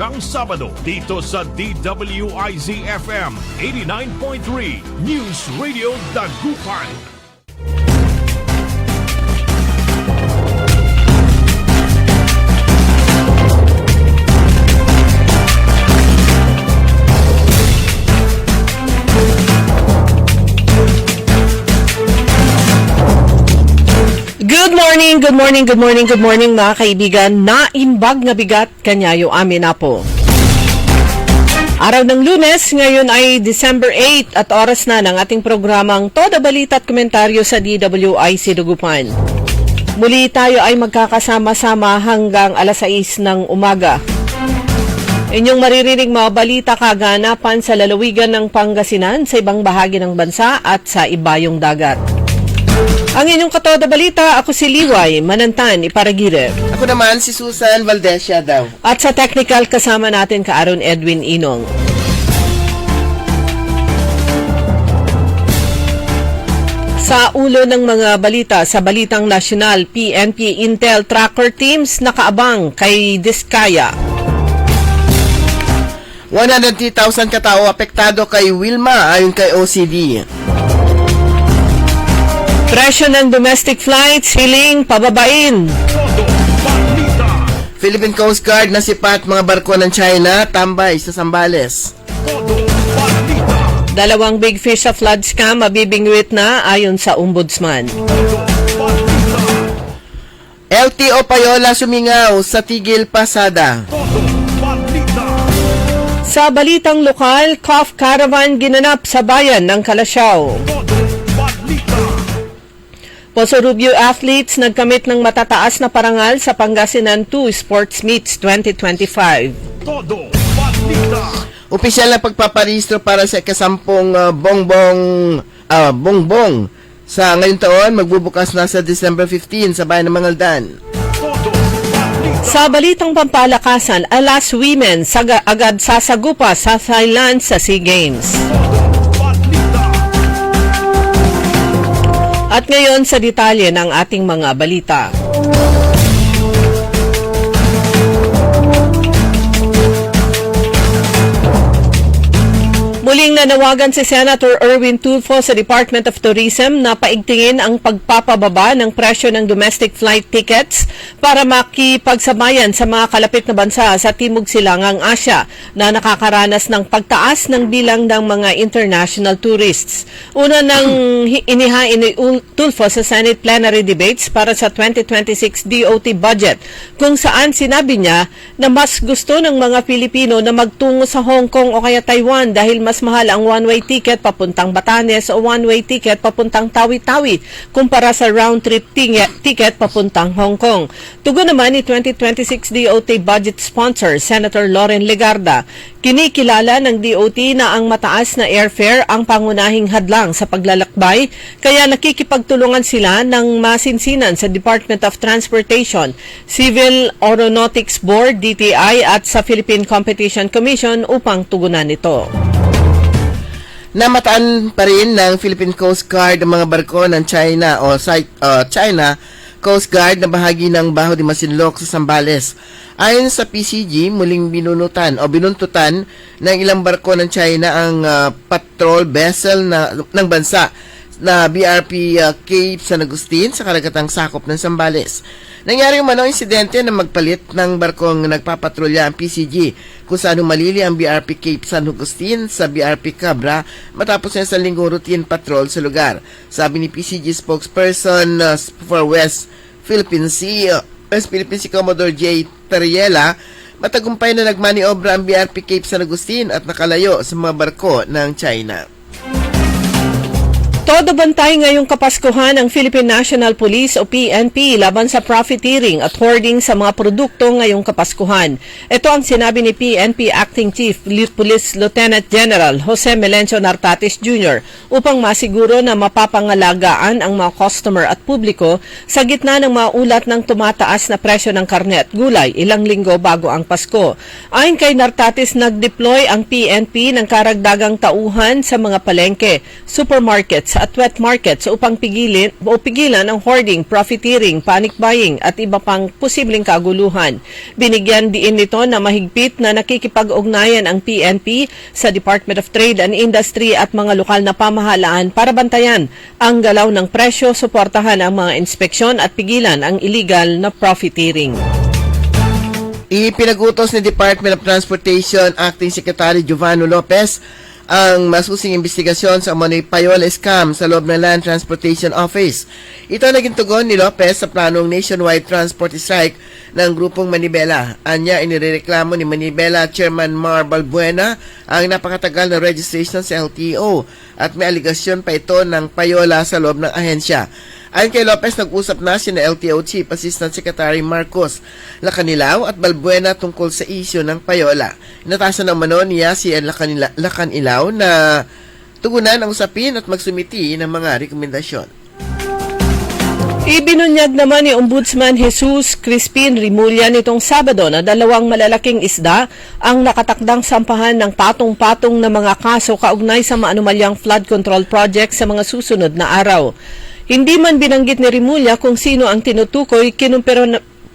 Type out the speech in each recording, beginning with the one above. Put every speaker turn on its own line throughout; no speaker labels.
hanggang Sabado dito sa DWIZ-FM 89.3 News Radio Dagupan.
Good morning mga kaibigan. Naimbag nga bigat kanyayo amin na po. Araw ng Lunes, ngayon ay December 8 at oras na ng ating programang Toda Balita at Komentaryo sa DWIZ Dagupan. Muli tayo ay magkakasama-sama hanggang alas 6 ng umaga. Inyong maririnig mga balita kaganapan sa lalawigan ng Pangasinan, sa ibang bahagi ng bansa at sa ibayong dagat. Ang inyong katoda balita, ako si Liway Manantan Iparagire.
Ako naman si Susan Valdesia daw.
At sa technical kasama natin Aaron Edwin Inong. Sa ulo ng mga balita, sa Balitang Nasyonal, PNP Intel Tracker Teams nakaabang kay Diskaya.
130,000 katao apektado kay Wilma ayon kay OCD.
Presyo ng domestic flights, hiling pababain.
Philippine Coast Guard nasipat mga barko ng China, tambay sa Zambales.
Dalawang big fish sa flood scam mabibingwit na ayon sa ombudsman.
LTO Payola sumingaw sa tigil pasada.
Sa balitang lokal, cough caravan ginanap sa bayan ng Calasiao. Poso Rubio athletes nagkamit ng matataas na parangal sa Pangasinan 2 Sports Meets 2025.
Opisyal na pagpaparehistro para sa ikasampung bongbong sa ngayong taon magbubukas na sa December 15 sa bayan ng Mangaldan.
Sa balitang pampalakasan, Alas Women agad sasagupa sa Thailand sa SEA Games. At ngayon sa detalye ng ating mga balita. Muling nanawagan si Senator Erwin Tulfo sa Department of Tourism na paigtingin ang pagpapababa ng presyo ng domestic flight tickets para makipagsabayan sa mga kalapit na bansa sa Timog Silangang Asya na nakakaranas ng pagtaas ng bilang ng mga international tourists. Una nang inihain ni Tulfo sa Senate plenary debates para sa 2026 DOT budget kung saan sinabi niya na mas gusto ng mga Pilipino na magtungo sa Hong Kong o kaya Taiwan dahil mas mahal ang one-way ticket papuntang Batanes o one-way ticket papuntang Tawi-Tawi kumpara sa round-trip ticket papuntang Hong Kong. Tugon naman ni 2026 DOT budget sponsor Senator Loren Legarda, kinikilala ng DOT na ang mataas na airfare ang pangunahing hadlang sa paglalakbay kaya nakikipagtulungan sila ng masinsinan sa Department of Transportation, Civil Aeronautics Board, DTI at sa Philippine Competition Commission upang tugunan ito.
Namataan pa rin ng Philippine Coast Guard ang mga barko ng China o China Coast Guard na bahagi ng Baho de Masinloc sa Zambales. Ayon sa PCG, muling binuntutan ng ilang barko ng China ang patrol vessel ng bansa na BRP Cape San Agustin sa karagatang sakop ng Zambales. Nangyari umano insidente na magpalit ng barkong nagpapatrolya ang PCG kung saan humalili ang BRP Cape San Agustin sa BRP Cabra matapos na sa linggong routine patrol sa lugar. Sabi ni PCG spokesperson for West Philippine Sea Commodore J. Tariela, matagumpay na nagmaniobra ang BRP Cape San Agustin at nakalayo sa mga barko ng China.
Todo bantay ngayong Kapaskuhan ng Philippine National Police o PNP laban sa profiteering at hoarding sa mga produkto ngayong Kapaskuhan. Ito ang sinabi ni PNP Acting Chief Police Lieutenant General Jose Melencio Nartatis Jr. upang masiguro na mapapangalagaan ang mga customer at publiko sa gitna ng mga ulat ng tumataas na presyo ng karne at gulay ilang linggo bago ang Pasko. Ayon kay Nartatis, nag-deploy ang PNP ng karagdagang tauhan sa mga palengke, supermarkets markets at wet markets upang pigilan ang hoarding, profiteering, panic buying at iba pang posibleng kaguluhan. Binigyan diin nito na mahigpit na nakikipag-ugnayan ang PNP sa Department of Trade and Industry at mga lokal na pamahalaan para bantayan ang galaw ng presyo, suportahan ang mga inspeksyon at pigilan ang illegal na profiteering.
Ipinagutos ni Department of Transportation Acting Secretary Giovanni Lopez ang masusing investigasyon sa umano'y payola scam sa loob ng Land Transportation Office. Ito naging tugon ni Lopez sa planong nationwide transport strike ng grupong Manibela. Anya, inireklamo ni Manibela Chairman Mar Balbuena ang napakatagal na registration sa LTO at may aligasyon pa ito ng payola sa loob ng ahensya. Ayon kay Lopez, nag-usap na sina LTO Chief Assistant Secretary Marcos Lacanilaw at Balbuena tungkol sa isyu ng payola. Inatasan ng mano niya si Lacanilaw na tugunan ang usapin at magsumiti ng mga rekomendasyon.
Ibinunyag naman ni Ombudsman Jesus Crispin Rimulya nitong Sabado na 2 malalaking isda ang nakatakdang sampahan ng patong-patong na mga kaso kaugnay sa maanumalyang flood control project sa mga susunod na araw. Hindi man binanggit ni Rimulya kung sino ang tinutukoy,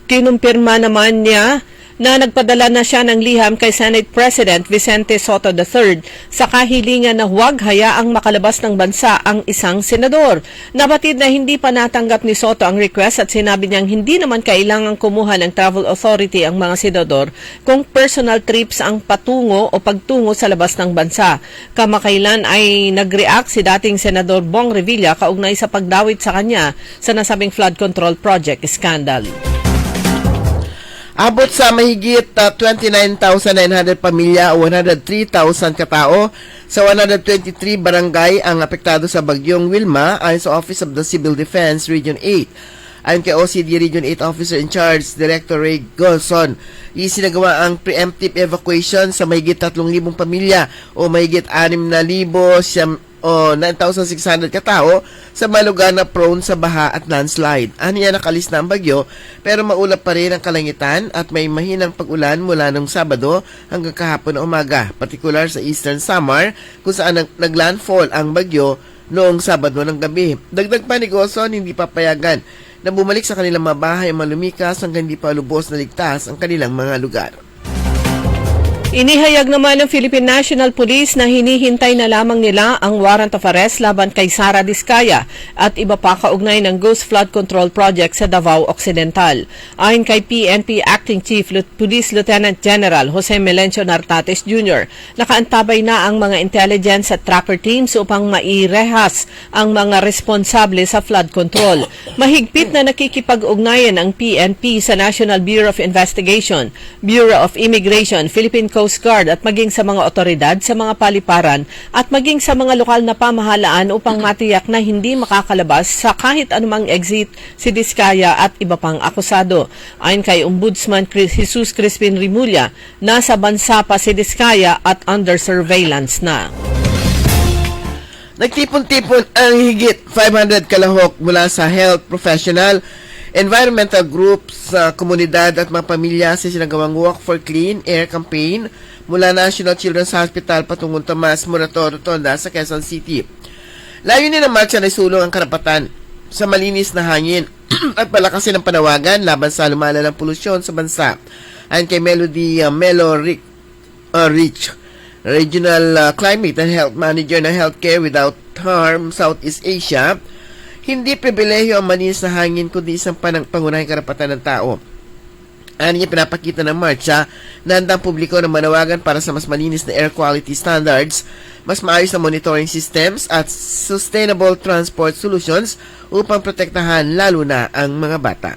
kinumpirma naman niya na nagpadala na siya ng liham kay Senate President Vicente Soto III sa kahilingan na huwag hayaang makalabas ng bansa ang isang senador. Nabatid na hindi pa natanggap ni Soto ang request at sinabi niyang hindi naman kailangang kumuha ng travel authority ang mga senador kung personal trips ang patungo o pagtungo sa labas ng bansa. Kamakailan ay nag-react si dating Senador Bong Revilla kaugnay sa pagdawit sa kanya sa nasabing flood control project scandal.
Abot sa mahigit 29,900 pamilya o 103,000 katao sa 123 barangay ang apektado sa bagyong Wilma ayon sa Office of the Civil Defense Region 8. Ayon kay OCD Region 8 Officer in Charge, Director Ray Golson, isinagawa ang preemptive evacuation sa mahigit 3,000 pamilya o mahigit 6,000 o 9,600 katao sa mga lugar na prone sa baha at landslide. Aniya nakalis na ang bagyo pero maulap pa rin ang kalangitan at may mahinang pag-ulan mula ng Sabado hanggang kahapon na umaga, partikular sa Eastern Samar kung saan naglandfall ang bagyo noong Sabado ng gabi. Dagdag pa ni Golson, hindi papayagan na bumalik sa kanilang mga bahay ang mga lumikas hanggang hindi pa lubos na ligtas ang kanilang mga lugar.
Inihayag naman ng Philippine National Police na hinihintay na lamang nila ang warrant of arrest laban kay Sara Diskaya at iba pa kaugnay ng Ghost Flood Control Project sa Davao Occidental. Ayon kay PNP Acting Chief Police Lieutenant General Jose Melencio Nartates Jr., nakaantabay na ang mga intelligence at tracker teams upang mairehas ang mga responsable sa flood control. Mahigpit na nakikipag-ugnayan ang PNP sa National Bureau of Investigation, Bureau of Immigration, Philippine Coast Guard at maging sa mga otoridad sa mga paliparan at maging sa mga lokal na pamahalaan upang matiyak na hindi makakalabas sa kahit anumang exit si Diskaya at iba pang akusado. Ayon kay Ombudsman Jesus Crispin Rimulya, nasa bansa pa si Diskaya at under surveillance na.
Nagtipon-tipon ang higit 500 kalahok mula sa health professional, environmental groups sa komunidad at mga pamilya sa sinagawang Walk for Clean Air campaign mula National Children's Hospital patungong Tomas Morato Rotonda sa Quezon City. Layunin ng marcha na isulong ang karapatan sa malinis na hangin at palakasin ang panawagan laban sa lumalalang polusyon sa bansa. Ayon kay Melody Rich, Regional Climate and Health Manager ng Healthcare Without Harm Southeast Asia, hindi pribilehiyo ang malinis na hangin kundi isang pangunahing karapatan ng tao. Ano niya pinapakita ng marcha na handang publiko ng manawagan para sa mas malinis na air quality standards, mas maayos na monitoring systems at sustainable transport solutions upang protektahan lalo na ang mga bata.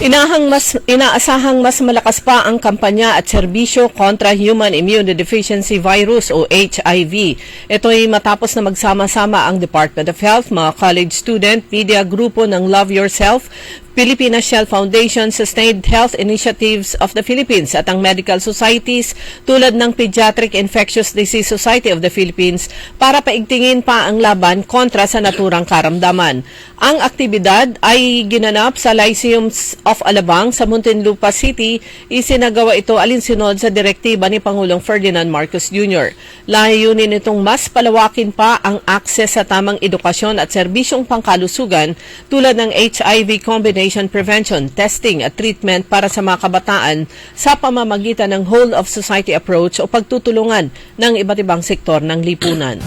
Inaasahang mas malakas pa ang kampanya at serbisyo kontra Human Immunodeficiency Virus o HIV. Ito ay matapos na magsama-sama ang Department of Health, mga college student, media grupo ng Love Yourself, Filipina Shell Foundation, Sustained Health Initiatives of the Philippines at ang medical societies tulad ng Pediatric Infectious Disease Society of the Philippines para paigtingin pa ang laban kontra sa naturang karamdaman. Ang aktibidad ay ginanap sa Lyceum of Alabang sa Muntinlupa City. Isinagawa ito alinsunod sa direktiba ni Pangulong Ferdinand Marcos Jr. Layunin itong mas palawakin pa ang akses sa tamang edukasyon at serbisyong pangkalusugan tulad ng HIV combination prevention, testing at treatment para sa mga kabataan sa pamamagitan ng whole of society approach o pagtutulungan ng iba't ibang sektor ng lipunan.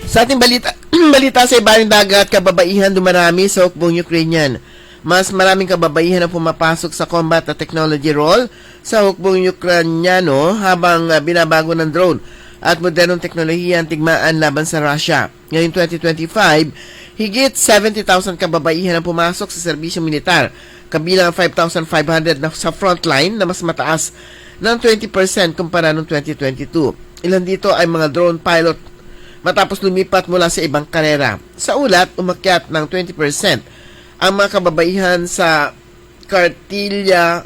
Sa ating balita sa ibaling dagat, kababaihan dumarami sa hukbong Ukrainian. Mas maraming kababaihan ang pumapasok sa combat at technology role sa hukbong Ukrainiano habang binabago ng drone at modernong teknolohiya ang tigmaan laban sa Russia. Ngayong 2025, higit 70,000 kababaihan ang pumasok sa serbisyong militar, kabilang ang 5,500 na sa frontline na mas mataas ng 20% kumpara noong 2022. Ilan dito ay mga drone pilot matapos lumipat mula sa ibang karera. Sa ulat, umakyat ng 20% ang mga kababaihan sa Kartia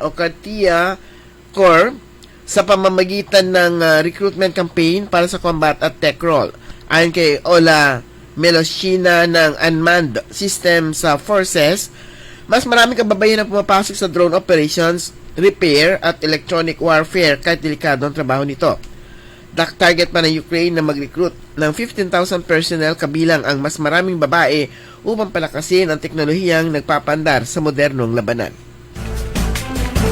Corps sa pamamagitan ng recruitment campaign para sa combat at tech role. Ayon kay Ola Meloshina ng Unmanned Systems Forces, mas maraming kababaihan ang pumapasok sa drone operations, repair at electronic warfare kahit delikado ang trabaho nito. Target pa ng Ukraine na mag-recruit ng 15,000 personnel kabilang ang mas maraming babae upang palakasin ang teknolohiyang nagpapandar sa modernong labanan.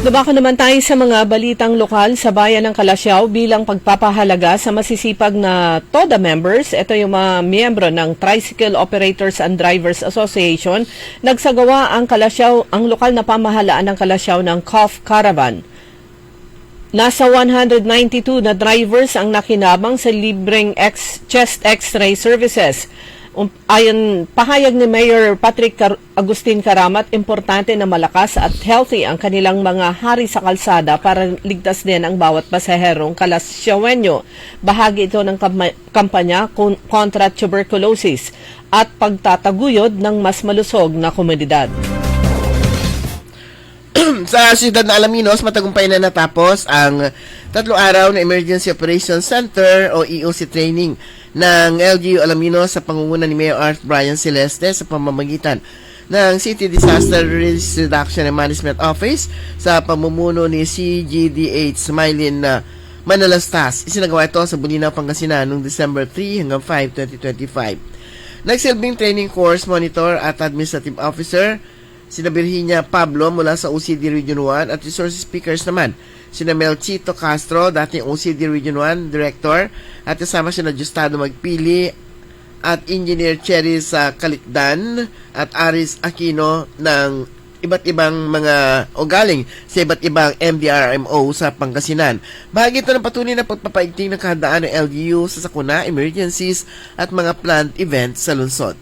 Lumako naman tayo sa mga balitang lokal sa bayan ng Kalasyaw bilang pagpapahalaga sa masisipag na TODA members. Ito yung mga miyembro ng Tricycle Operators and Drivers Association. Nagsagawa ang lokal na pamahalaan ng Kalasyaw ng Cough Caravan. Nasa 192 na drivers ang nakinabang sa libreng chest x-ray services. Ayon pahayag ni Mayor Patrick Agustin Karamat, importante na malakas at healthy ang kanilang mga hari sa kalsada para ligtas din ang bawat pasaherong Kalasyawenyo. Bahagi ito ng kampanya kontra tuberculosis at pagtataguyod ng mas malusog na komunidad.
Sa siyudad na Alaminos, matagumpay na natapos ang 3 araw na Emergency Operations Center o EOC training ng LGU Alaminos sa pangunguna ni Mayor Art Brian Celeste sa pamamagitan ng City Disaster Risk Reduction and Management Office sa pamumuno ni CGDH Smilin Manalastas. Isinagawa ito sa Bulinaw, Pangasinan noong December 3 hanggang 5, 2025. Nagsilbing training course monitor at administrative officer sina Virginia Pablo mula sa OCD Region 1 at resource speakers naman sina Melchito Castro, dating OCD Region 1 Director, at kasama sina Justado Magpili at Engineer Cheris Kalikdan at Aris Aquino ng iba't ibang mga galing sa iba't ibang MDRMO sa Pangasinan. Bahagi ito ng patuloy na pagpapaigting ng kahandaan ng LGU sa sakuna, emergencies at mga planned events sa lungsod.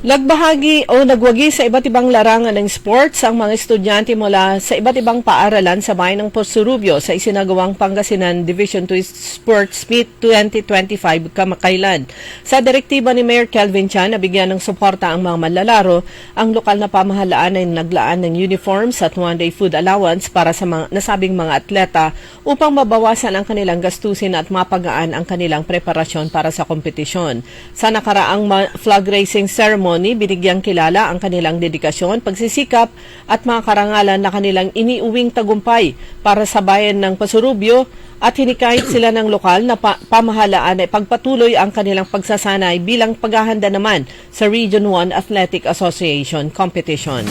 Nagbahagi o nagwagi sa iba't ibang larangan ng sports ang mga estudyante mula sa iba't ibang paaralan sa bayan ng Posurubio sa isinagawang Pangasinan Division 2 Sports Meet 2025 kamakailan. Sa direktiba ni Mayor Kelvin Chan na bigyan ng suporta ang mga manlalaro, ang lokal na pamahalaan ay naglaan ng uniforms at one-day food allowance para sa mga nasabing mga atleta upang mabawasan ang kanilang gastusin at mapagaan ang kanilang preparasyon para sa kompetisyon. Sa nakaraang flag racing ceremony, binigyang kilala ang kanilang dedikasyon, pagsisikap at mga karangalan na kanilang iniuwing tagumpay para sa bayan ng Posurubio at hinikayat sila ng lokal na pamahalaan ay pagpatuloy ang kanilang pagsasanay bilang paghahanda naman sa Region 1 Athletic Association competition.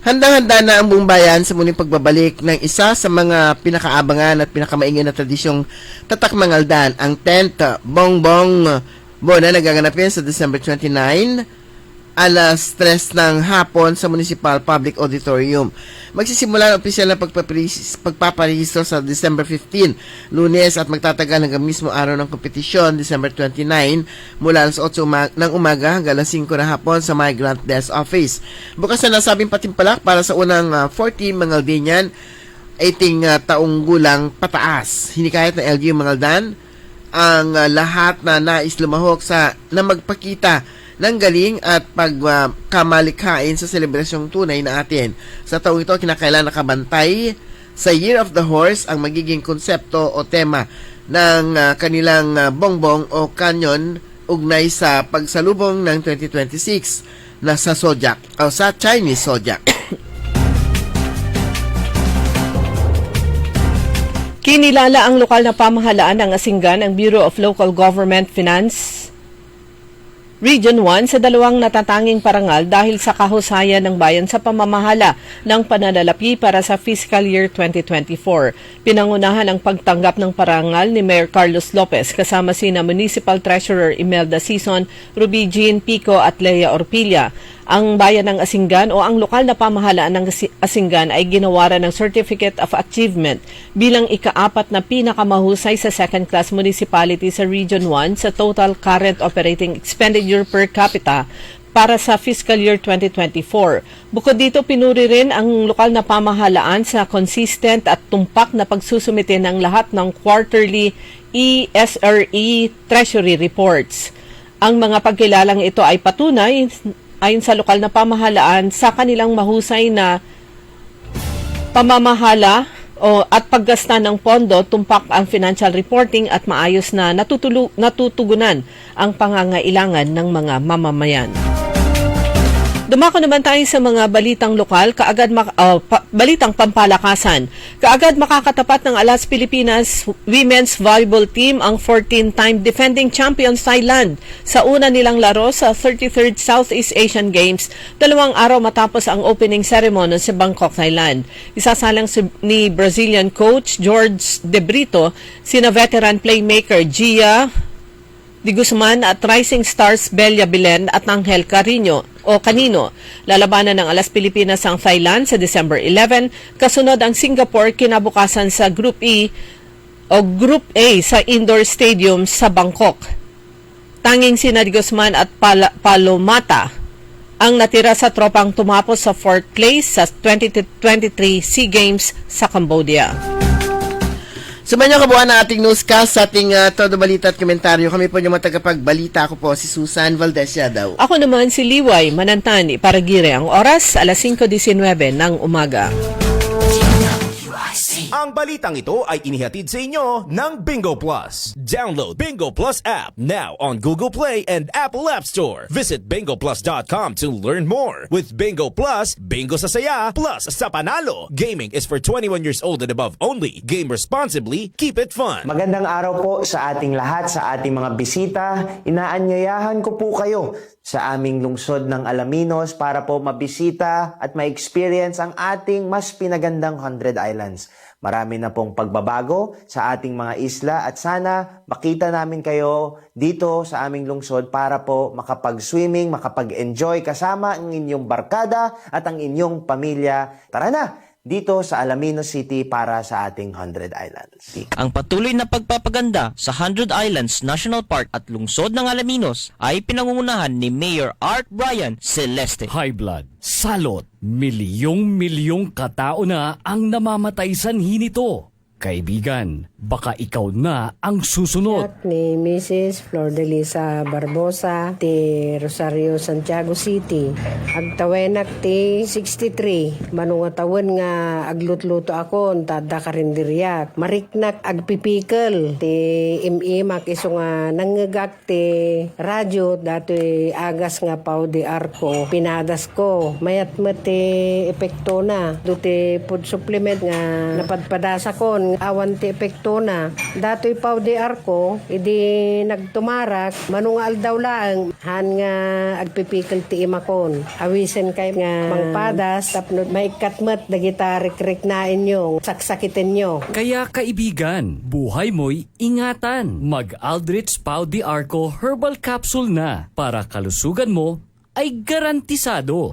Handang-handa na ang buong bayan sa muling pagbabalik ng isa sa mga pinakaabangan at pinakamaingay na tradisyong Tatak Mangaldan, ang 10th Bongbong Bona nagaganapin sa December 29, alas 3 ng hapon sa Municipal Public Auditorium. Magsisimula ang opisyal na pagpaparehistro sa December 15, Lunes, at magtatagal hanggang mismo araw ng kompetisyon, December 29, mula alas 8 ng umaga hanggang alas 5 ng hapon sa Migrant Desk Office. Bukas na nasabing patimpalak para sa unang 40 Mangaldanian, 18 taong gulang pataas. Hinikayat ng LGU Mangaldan ang lahat na nais lumahok na magpakita ng galing at pagkamalikhain sa selebrasyong tunay na atin. Sa taong ito, kinakailangan nakabantay sa Year of the Horse ang magiging konsepto o tema ng kanilang bongbong o canyon ugnay sa pagsalubong ng 2026 na sa Zodiac o sa Chinese Zodiac.
Kinilala ang lokal na pamahalaan ng Asinggan ang Bureau of Local Government Finance Region 1 sa dalawang natatanging parangal dahil sa kahusayan ng bayan sa pamamahala ng pananalapi para sa fiscal year 2024. Pinangunahan ang pagtanggap ng parangal ni Mayor Carlos Lopez kasama sina Municipal Treasurer Imelda Sison, Ruby Jean Pico at Lea Orpilla. Ang bayan ng Asinggan o ang lokal na pamahalaan ng Asinggan ay ginawaran ng Certificate of Achievement bilang ika-4 na pinakamahusay sa second-class municipality sa Region 1 sa total current operating expenditure per capita para sa fiscal year 2024. Bukod dito, pinuri rin ang lokal na pamahalaan sa consistent at tumpak na pagsusumite ng lahat ng quarterly ESRE Treasury Reports. Ang mga pagkilalang ito ay patunay ayon sa lokal na pamahalaan sa kanilang mahusay na pamamahala at paggasta ng pondo, tumpak ang financial reporting at maayos na natutugunan ang pangangailangan ng mga mamamayan. Dumako naman tayo sa mga balitang lokal, balitang pampalakasan. Kaagad makakatapat ng Alas Pilipinas Women's Volleyball Team ang 14-time defending champions Thailand sa una nilang laro sa 33rd Southeast Asian Games, 2 araw matapos ang opening ceremony sa Bangkok, Thailand. Isasalang ni Brazilian coach George De Brito, sina veteran playmaker Gia Di Guzman at Rising Stars Belia Bilen at Angel Canino. Lalabanan ng Alas Pilipinas ang Thailand sa December 11, kasunod ang Singapore kinabukasan sa Group E o Group A sa Indoor Stadium sa Bangkok. Tanging sina Di Guzman at Palomata ang natira sa tropang tumapos sa 4th place sa 2023 SEA Games sa Cambodia.
Sumayon kabuuan ng ating newscast sa ating todo balita at komentaryo. Kami po yung matagapagbalita. Ako po si Susan Valdez Yadaw.
Ako naman si Liway Manantani para gire ang oras alas 5:19 ng umaga.
Ang balitang ito ay inihatid sa inyo ng Bingo Plus. Download Bingo Plus app now on Google Play and Apple App Store. Visit bingoplus.com to learn more. With Bingo Plus, bingo sa saya, plus sa panalo. Gaming is for 21 years old and above only. Game responsibly, keep it fun.
Magandang araw po sa ating lahat, sa ating mga bisita. Inaanyayahan ko po kayo sa aming lungsod ng Alaminos para po mabisita at ma-experience ang ating mas pinagandang 100 Islands. Marami na pong pagbabago sa ating mga isla at sana makita namin kayo dito sa aming lungsod para po makapag-swimming, makapag-enjoy kasama ang inyong barkada at ang inyong pamilya. Tara na! Dito sa Alaminos City para sa ating 100 Islands.
Ang patuloy na pagpapaganda sa 100 Islands National Park at lungsod ng Alaminos ay pinangungunahan ni Mayor Art Brian Celeste.
High blood, salot, milyong-milyong katao na ang namamatay sanhi nito. Kaibigan, baka ikaw na ang susunod.
Ni Mrs. Flor de Lisa Barbosa, ti Rosario, Santiago City. Agtawenak ti 63. Manungatawin nga aglutluto ako, tada karindiryak. Mariknak agpipikal. Ti imimak iso nga nangagak ti radyo, dati agas nga pao di arko. Pinadas ko. Mayat mo ti epekto na. Duti food supplement nga napadpadasa ko. Awan ti epekto na. Dato'y pao di arko, idi nagtumarak, manungal daw lang, han nga agpipikil ti imakon. Awisen kay nga mangpadas, tapno maikatmat, dagita rik-rik na inyong, saksakitin nyo.
Kaya kaibigan, buhay mo'y ingatan. Mag-Aldrich Pau di Arco Herbal Capsule na para kalusugan mo ay garantisado.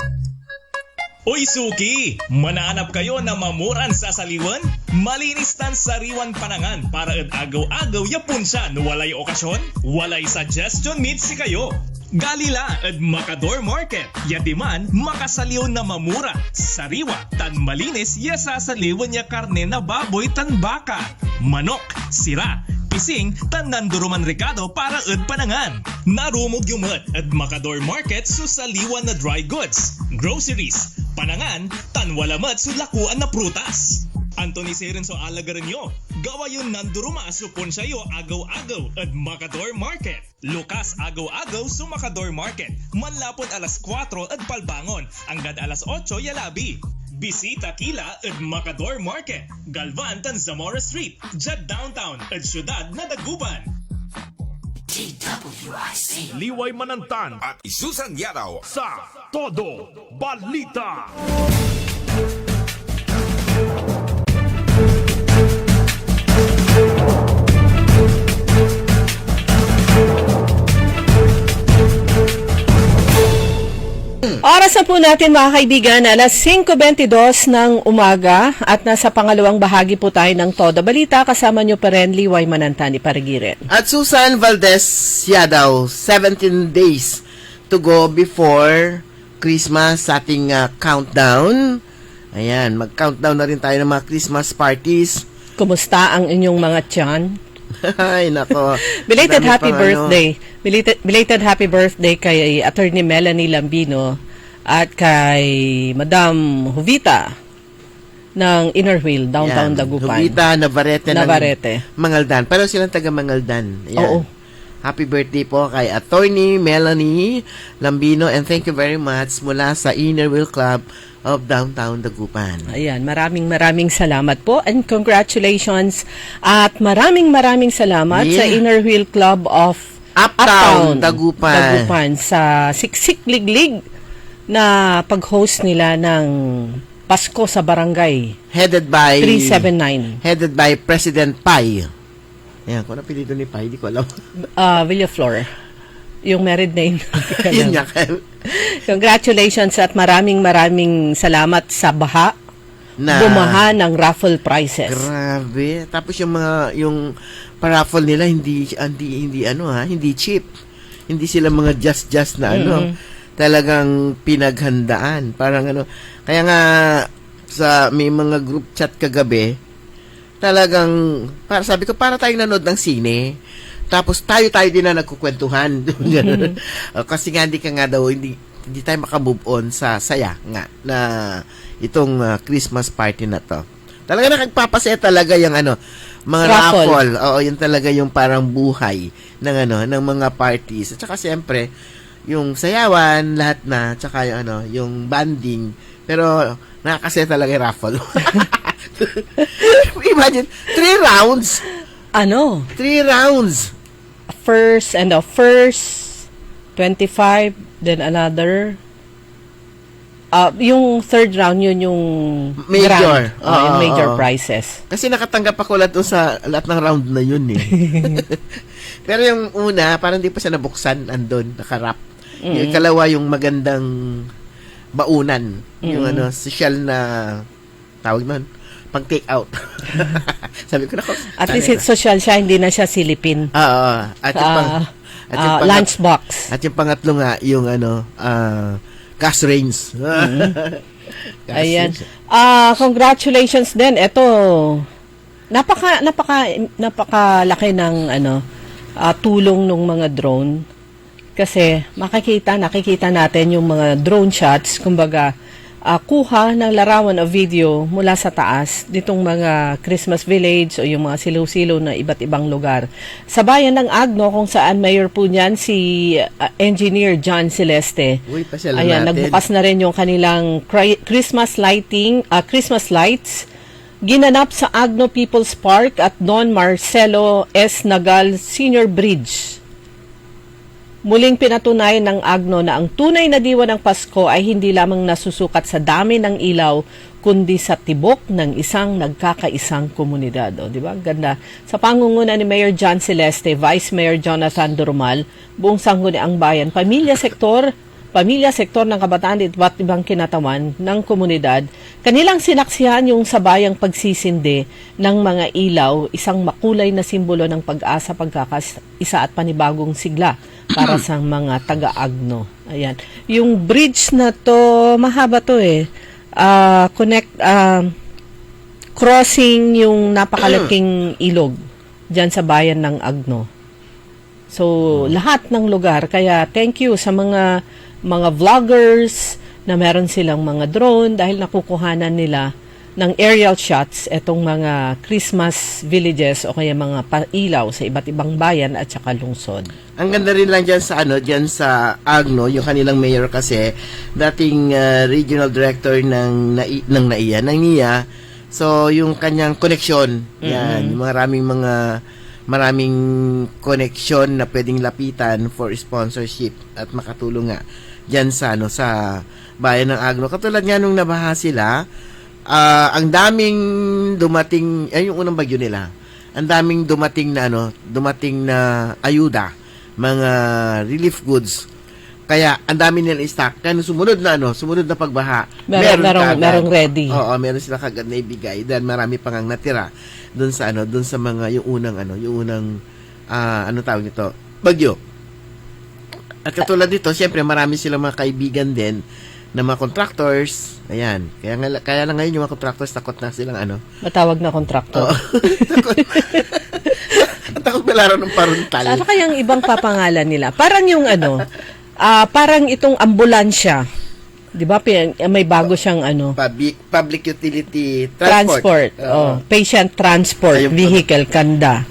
Uy Suki! Manaanap kayo na mamuran sa saliwan? Malinis tan sariwan panangan para at agaw-agaw yapon siya no walay okasyon? Walay suggestion meet si kayo. Galila at Macador Market. Yatiman, makasaliw na mamura. Sariwa, tan malinis, yasa saliwan niya karne na baboy tan baka. Manok, sira, ising tanan duruman Ricardo para ed panangan. Narumog yumet at Macador Market so saliwan na dry goods, groceries, panangan, tan walamat so lakuan na prutas. Anthony Serenso Alagaranyo, gawa yun nanduruma supon sayo agaw-agaw at Macador Market. Lukas agaw-agaw sa Macador Market, manlapon alas 4 at palbangon, anggad alas 8 yalabi. Bisita kila at Macador Market, Galvan tan Zamora Street, Jad Downtown at Syudad na Daguban.
Liway Manantan at Isusan Yaraw sa Todo Balita.
Oras na po natin mga kaibigan, alas 5:22 ng umaga at nasa pangalawang bahagi po tayo ng Todo Balita. Kasama nyo pa rin Liway Manantani Parigiren.
At Susan Valdez Yadaw, 17 days to go before Christmas sa ating countdown. Ayan, mag-countdown na rin tayo ng mga Christmas parties.
Kumusta ang inyong mga tiyan?
Ay, nako.
Belated
Marami
happy
pang
birthday. Belated happy birthday kay Attorney Melanie Lambino at kay Madam Jovita ng Inner Wheel, Downtown
Yan.
Dagupan.
Jovita Navarrete.
Navarrete.
Ng Mangaldan. Pero silang taga Mangaldan. Ayan.
Oo.
Happy birthday po kay Attorney Melanie Lambino and thank you very much mula sa Inner Wheel Club of Downtown Dagupan.
Ayan, maraming salamat po and congratulations at maraming salamat sa Inner Wheel Club of
Uptown Dagupan
sa Siksik Liglig na pag-host nila ng Pasko sa Barangay
Headed by
379.
Headed by President Pai. Ayan, kung napilito ni Pai, di ko alam.
Villaflor. Yung married name.
Yun nga.
Congratulations at maraming salamat sa baha.
Na
Bumaha ng raffle prizes.
Grabe. Tapos yung paraffle nila hindi cheap. Hindi sila mga just na talagang pinaghandaan. Parang kaya nga may mga group chat kagabi, talagang sabi ko para tayong nanood ng sine. Tapos tayo din na nagkukwentuhan. Kasi nga hindi tayo makamove on sa saya nga na itong Christmas party na to. Talaga nakagpapasaya talaga yung mga raffle. Oo, yun talaga yung parang buhay ng mga parties. At saka siyempre, yung sayawan, lahat na, tsaka yung banding. Pero nakakasaya talaga yung raffle. Imagine, 3 rounds. 3 rounds.
First, 25, then another. Yung third round, yun yung
major.
Grand, yung major prizes.
Kasi nakatanggap ako lahat sa lahat ng round na yun eh. Pero yung una, parang di pa siya nabuksan, andun, nakarap. Yung ikalawa, yung magandang baunan. Yung social na, tawag nun, pang take out. Sabi ko na
at least it's social siya, hindi na siya silipin.
At yung
lunchbox.
At yung pangatlo nga, yung gas range.
Ayan. Congratulations din. Ito, napakalaki ng tulong ng mga drone. Kasi nakikita natin yung mga drone shots, kumbaga, kuha ng larawan o video mula sa taas ditong mga Christmas village o yung mga silaw-silaw na iba't ibang lugar. Sa bayan ng Agno, kung saan mayor po niyan si Engineer John Celeste. Ayan, nagbukas na rin yung kanilang Christmas lights ginanap sa Agno People's Park at Don Marcelo S. Nagal Senior Bridge. Muling pinatunayan ng Agno na ang tunay na diwa ng Pasko ay hindi lamang nasusukat sa dami ng ilaw, kundi sa tibok ng isang nagkakaisang komunidad. Di ba? Ganda. Sa pangunguna ni Mayor John Celeste, Vice Mayor Jonathan Durumal, buong sangguniang bayan, pamilya sektor ng kabataan at iba't ibang kinatawan ng komunidad, kanilang sinaksihan yung sabayang pagsisindi ng mga ilaw, isang makulay na simbolo ng pag-asa, pagkakaisa at panibagong sigla para sa mga taga-Agno. Ayan. Yung bridge na to, mahaba to crossing yung napakalaking ilog. dyan sa bayan ng Agno. So, lahat ng lugar. Kaya, thank you sa mga vloggers na meron silang mga drone dahil nakukuhanan nila ng aerial shots etong mga Christmas villages o kaya mga pailaw sa iba't ibang bayan at saka lungsod.
Ang ganda rin lang diyan sa Agno, yung kanilang mayor kasi dating regional director ng NIA. So yung kanyang connection, yan, maraming connection na pwedeng lapitan for sponsorship at makatulong nga diyan sa bayan ng Agno. Katulad nga nung nabaha sila, ang daming dumating, yung unang bagyo nila. Ang daming dumating na ayuda, mga relief goods. Kaya ang dami nila stock. Kaya sumunod na pagbaha,
Merong ready.
Oo, meron sila kagad na ibigay dahil marami pang ang natira doon sa mga yung unang tawag nito, bagyo. At katulad dito, siyempre marami silang mga kaibigan din na mga contractors. Ayan. Kaya lang ngayon yung mga contractors takot na silang
Matawag na kontraktor.
Takot malaro ng paruntal.
Ano kayang ibang papangalan nila? Parang yung parang itong ambulansya. 'Di ba? May bago siyang
Public utility
transport. Patient transport vehicle, kanda.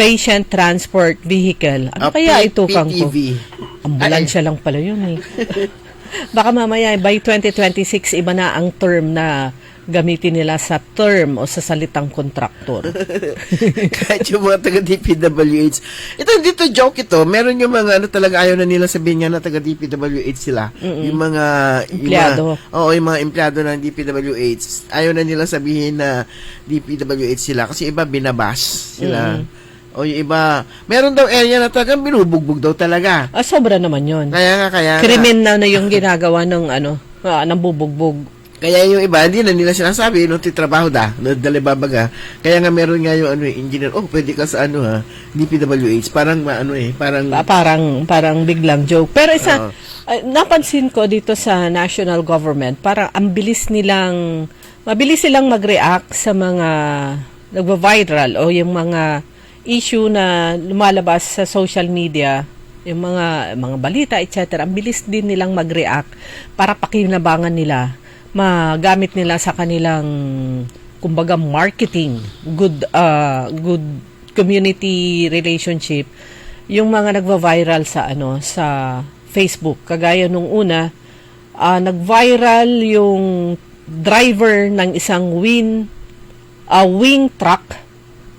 Patient transport vehicle. Ano kaya ito, Kangko? Ambulansya lang pala yun eh. Baka mamaya by 2026 iba na ang term na gamitin nila sa term o sa salitang kontraktor.
Kahit yung mga taga-DPWH. Dito joke ito. Meron yung mga talaga ayaw na nila sabihin nga na taga-DPWH sila. Yung mga
empleyado.
Yung mga empleyado ng DPWH. Ayaw na nila sabihin na DPWH sila kasi iba binabash sila. O yung iba, meron daw area na talagang binubugbog daw talaga.
Sobra naman yun.
Kaya
Krimen na yung ginagawa ng ng bubugbog.
Kaya yung iba, hindi na nila sinasabi, titrabaho dalibabaga. Kaya nga meron nga yung engineer, pwede ka sa DPWH. Parang
parang biglang joke. Pero napansin ko dito sa national government, parang mabilis silang mag-react sa mga nagva-viral o yung mga issue na lumalabas sa social media, yung mga balita, etc. Ang bilis din nilang mag-react para pakinabangan nila, magamit nila sa kanilang, kumbaga, marketing, good community relationship, yung mga nagva-viral sa Facebook. Kagaya nung una, nag-viral yung driver ng isang wing truck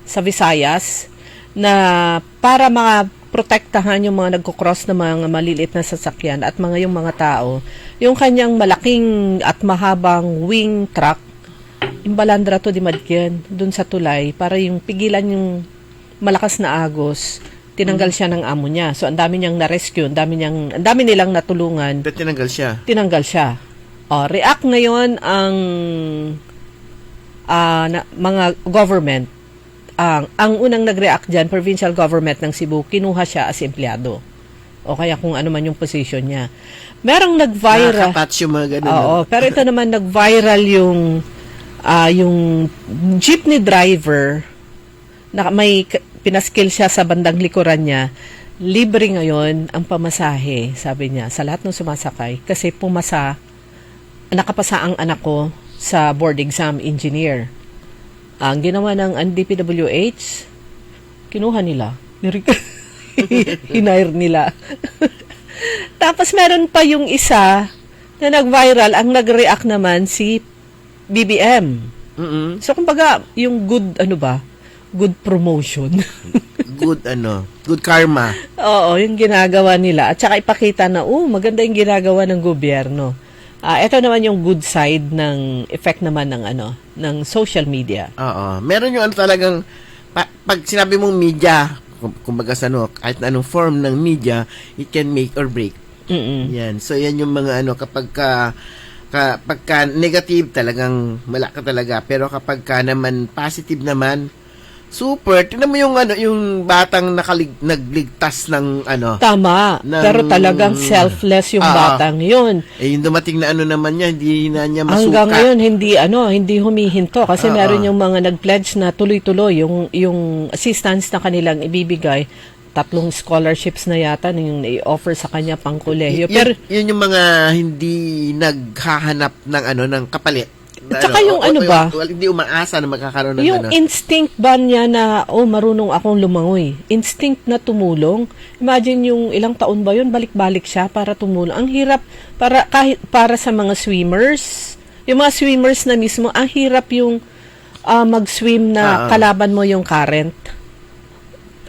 sa Visayas na para protektahan yung mga nagko-cross na mga maliliit na sasakyan at yung mga tao, yung kanyang malaking at mahabang wing truck, yung balandra to di madyan, dun sa tulay, para yung pigilan yung malakas na agos, tinanggal siya ng amo niya. So, ang dami niyang na-rescue, ang dami nilang natulungan.
Pero
Tinanggal siya. React ngayon ang mga government. Ang unang nag-react dyan, provincial government ng Cebu, kinuha siya as empleyado. O kaya kung ano man yung position niya. Merong nag-viral.
Nakakapatch yung mga ganun.
Oo, pero ito naman nag-viral yung jeepney driver na may pinaskill siya sa bandang likuran niya. Libre ngayon ang pamasahe, sabi niya, sa lahat ng sumasakay. Kasi nakapasa ang anak ko sa board exam engineer. Ang ginawa ng DPWH, kinuha nila. Hinire nila. Tapos meron pa yung isa na nag-viral, ang nag-react naman si BBM. So kumbaga, yung good promotion. Good karma. Oo, yung ginagawa nila. At saka ipakita na, maganda yung ginagawa ng gobyerno. Ito naman yung good side ng effect naman ng social media.
Oo. Meron yung talagang, pag sinabi mong media, kumbaga kahit na anong form ng media, it can make or break. Yan. So, yan yung mga kapag ka negative, talagang wala ka talaga. Pero kapag ka naman positive naman, Super. Tingnan mo yung ano, yung batang nagligtas ng ano.
Tama.
Ng-
Pero talagang selfless yung batang yun.
Eh, yung dumating na ano naman niya, hindi na niya masuka.
Hanggang ngayon hindi humihinto kasi meron yung mga nag-pledge na tuloy-tuloy yung assistance na kanilang ibibigay. 3 scholarships na yata na yung i-offer sa kanya pang kolehiyo. Pero
Yun yung mga hindi naghahanap ng ano ng kapalit.
Tsaka yung ano ba?
Hindi umaasa na magkakaroon ng
yung
ano.
instinct ba niya na, marunong akong lumangoy. Instinct na tumulong. Imagine yung ilang taon ba yun, balik-balik siya para tumulong. Ang hirap, para sa mga swimmers. Yung mga swimmers na mismo, ang hirap yung mag-swim na kalaban mo yung current.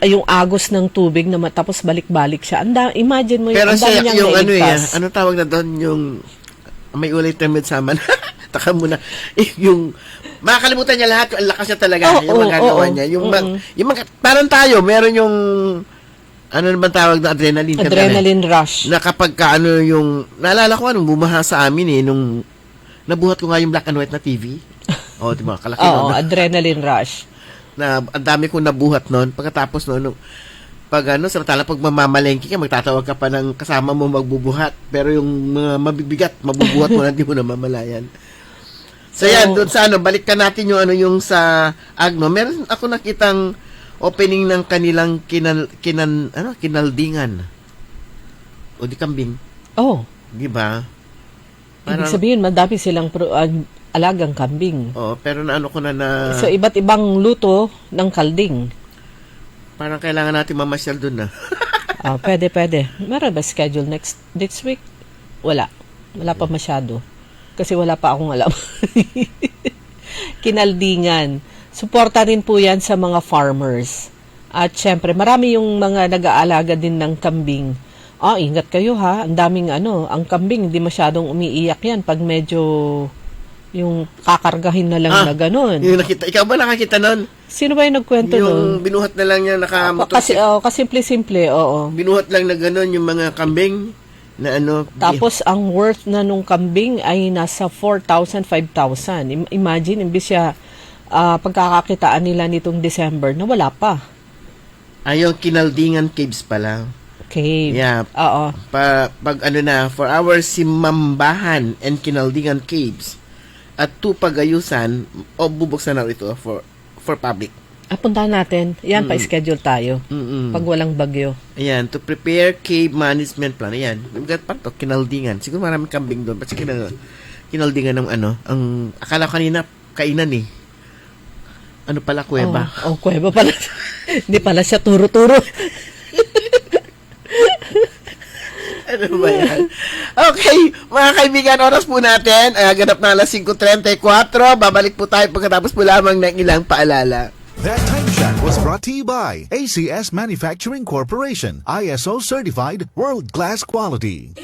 Yung agos ng tubig na tapos balik-balik siya. Imagine mo
Pero
ang dami niyang
yung ano
nailigtas.
ano tawag na doon, yung may ulay termit sa man. Taka muna. Yung makakalimutan niya lahat, ang lakas niya talaga, yung magagawa niya. Yung parang tayo, meron yung ano naman tawag na adrenaline.
Adrenaline rush.
Na kapag ka, ano yung, naalala ko anong bumaha sa amin nung nabuhat ko nga yung black and white na TV. Diba, kalaki nun.
Adrenaline rush.
Na ang dami kong nabuhat noon. Pagkatapos noon, pag samantala pag mamamalengke ka, magtatawag ka pa ng kasama mo magbubuhat. Pero yung mga mabibigat, mabubuhat mo na, hindi mo na mamalayan. So yan, doon sa balik ka natin yung yung sa Agno. Meron ako nakitang opening ng kanilang kinaldingan. O di kambing. Di ba?
Ibig sabihin, madami silang alagang kambing.
Pero naano ko na
So, iba't ibang luto ng kalding.
parang kailangan natin mamasyal doon na.
Pwede. Meron ba schedule next week? Wala pa masyado. Kasi wala pa akong alam. Kinaldingan. Suporta rin po yan sa mga farmers. At syempre, marami yung mga nag-aalaga din ng kambing. Ingat kayo ha. Ang daming ang kambing, hindi masyadong umiiyak yan pag medyo yung kakargahin na lang na gano'n.
Yung nakita, ikaw ba nakakita nun?
Sino ba yung nagkwento nun?
Yung binuhat na lang niya
Kasimple-simple, oo.
Binuhat lang na gano'n yung mga kambing na
Tapos, ang worth na nung kambing ay nasa 4,000, 5,000. Imagine, imbis siya pagkakakitaan nila nitong December na wala pa.
Yung Kinaldingan Caves pala.
Cave.
Yeah.
Oo.
Pag for our Simambahan and Kinaldingan Caves at 2 Pagayusan, bubuksan na ito for public.
Puntahan natin. Yan, pa-schedule tayo. Pag walang bagyo.
Ayan, to prepare cave management plan. Ayan, pato, Kinaldingan. Siguro maraming kambing doon. Kasi Kinaldingan ng ang akala ko kanina, kainan eh. Ano pala, kuweba?
Kuweba pala. Hindi pala siya turo-turo.
Ano ba yan? Okay, mga kaibigan, oras po natin. Ganap na alas 5:34. Babalik po tayo pagkatapos po lamang ng ilang paalala.
That Time Check was brought to you by ACS Manufacturing Corporation, ISO certified world-class quality.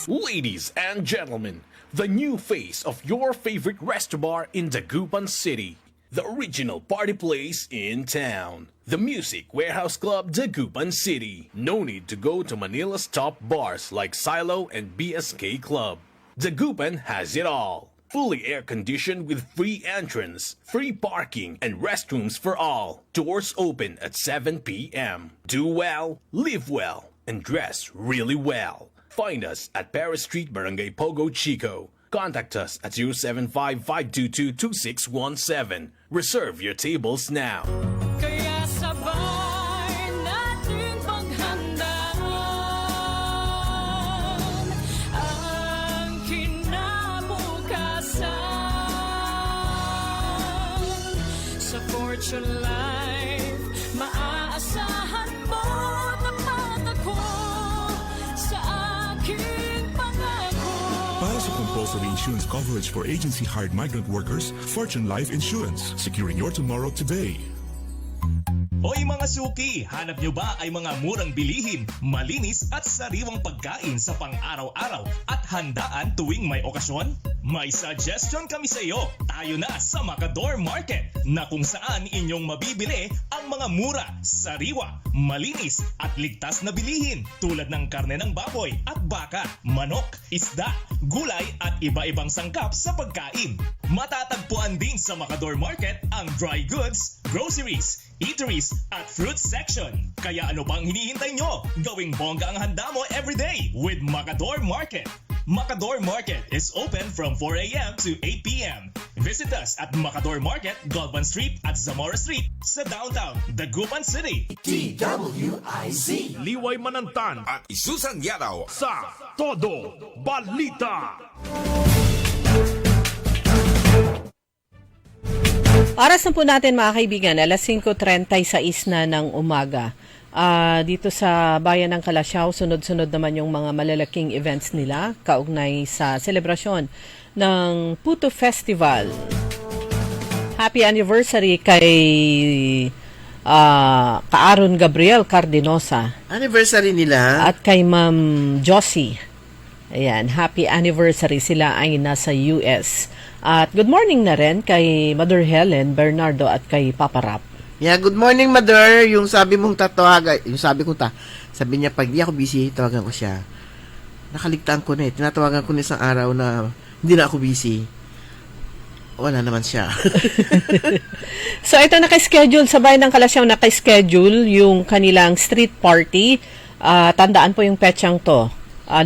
Ladies and gentlemen, the new face of your favorite restaurant in Dagupan City. The original party place in town. The Music Warehouse Club, Dagupan City. No need to go to Manila's top bars like Silo and BSK Club. Dagupan has it all. Fully air-conditioned with free entrance, free parking, and restrooms for all. Doors open at 7 p.m. Do well, live well, and dress really well. Find us at Paris Street, Barangay Pogo, Chico. Contact us at 075-522-2617. Reserve your tables now.
Kaya sabay natin paghandaan ang kinabukasan. Sa Fortune Life, maaasahan mo tapat ako sa aking pangako.
Para sa compulsory insurance coverage for agency-hired migrant workers, Fortune Life Insurance. Securing your tomorrow today.
Hoy mga suki, hanap nyo ba ay mga murang bilihin, malinis at sariwang pagkain sa pang-araw-araw at handaan tuwing may okasyon? May suggestion kami sa iyo. Tayo na sa Macador Market na kung saan inyong mabibili ang mga mura, sariwa, malinis at ligtas na bilihin tulad ng karne ng baboy at baka, manok, isda, gulay at iba-ibang sangkap sa pagkain. Matatagpuan din sa Macador Market ang dry goods, groceries, eateries at fruit section. Kaya ano pang hinihintay nyo? Gawing bongga ang handa mo everyday with Macador Market. Macador Market is open from 4 a.m. to 8 p.m. Visit us at Macador Market, Galvan Street at Zamora Street sa downtown Dagupan City.
Liway Manantan
At Isusan Yadaw.
sa Todo Balita.
Oras na po natin mga kaibigan, alas 5:36 na ng umaga. Dito sa Bayan ng Calasiao, sunod-sunod naman yung mga malalaking events nila kaugnay sa selebrasyon ng Puto Festival. Happy anniversary kay Kaaron Gabriel Cardinosa.
Anniversary nila.
At kay Ma'am Josie. Ayan, happy anniversary. Sila ay nasa US. At good morning na rin kay Mother Helen Bernardo at kay Papa Rap.
Yeah, good morning, Mother. Yung sabi mong tatawagan, sabi niya, pag di ako busy, tawagan ko siya. Nakaligtaan ko na eh. Tinatawagan ko na isang araw na hindi na ako busy. Wala naman siya.
So, ito naka-schedule sa Bayan ng Calasiao, naka-schedule yung kanilang street party. Tandaan po yung petsang to.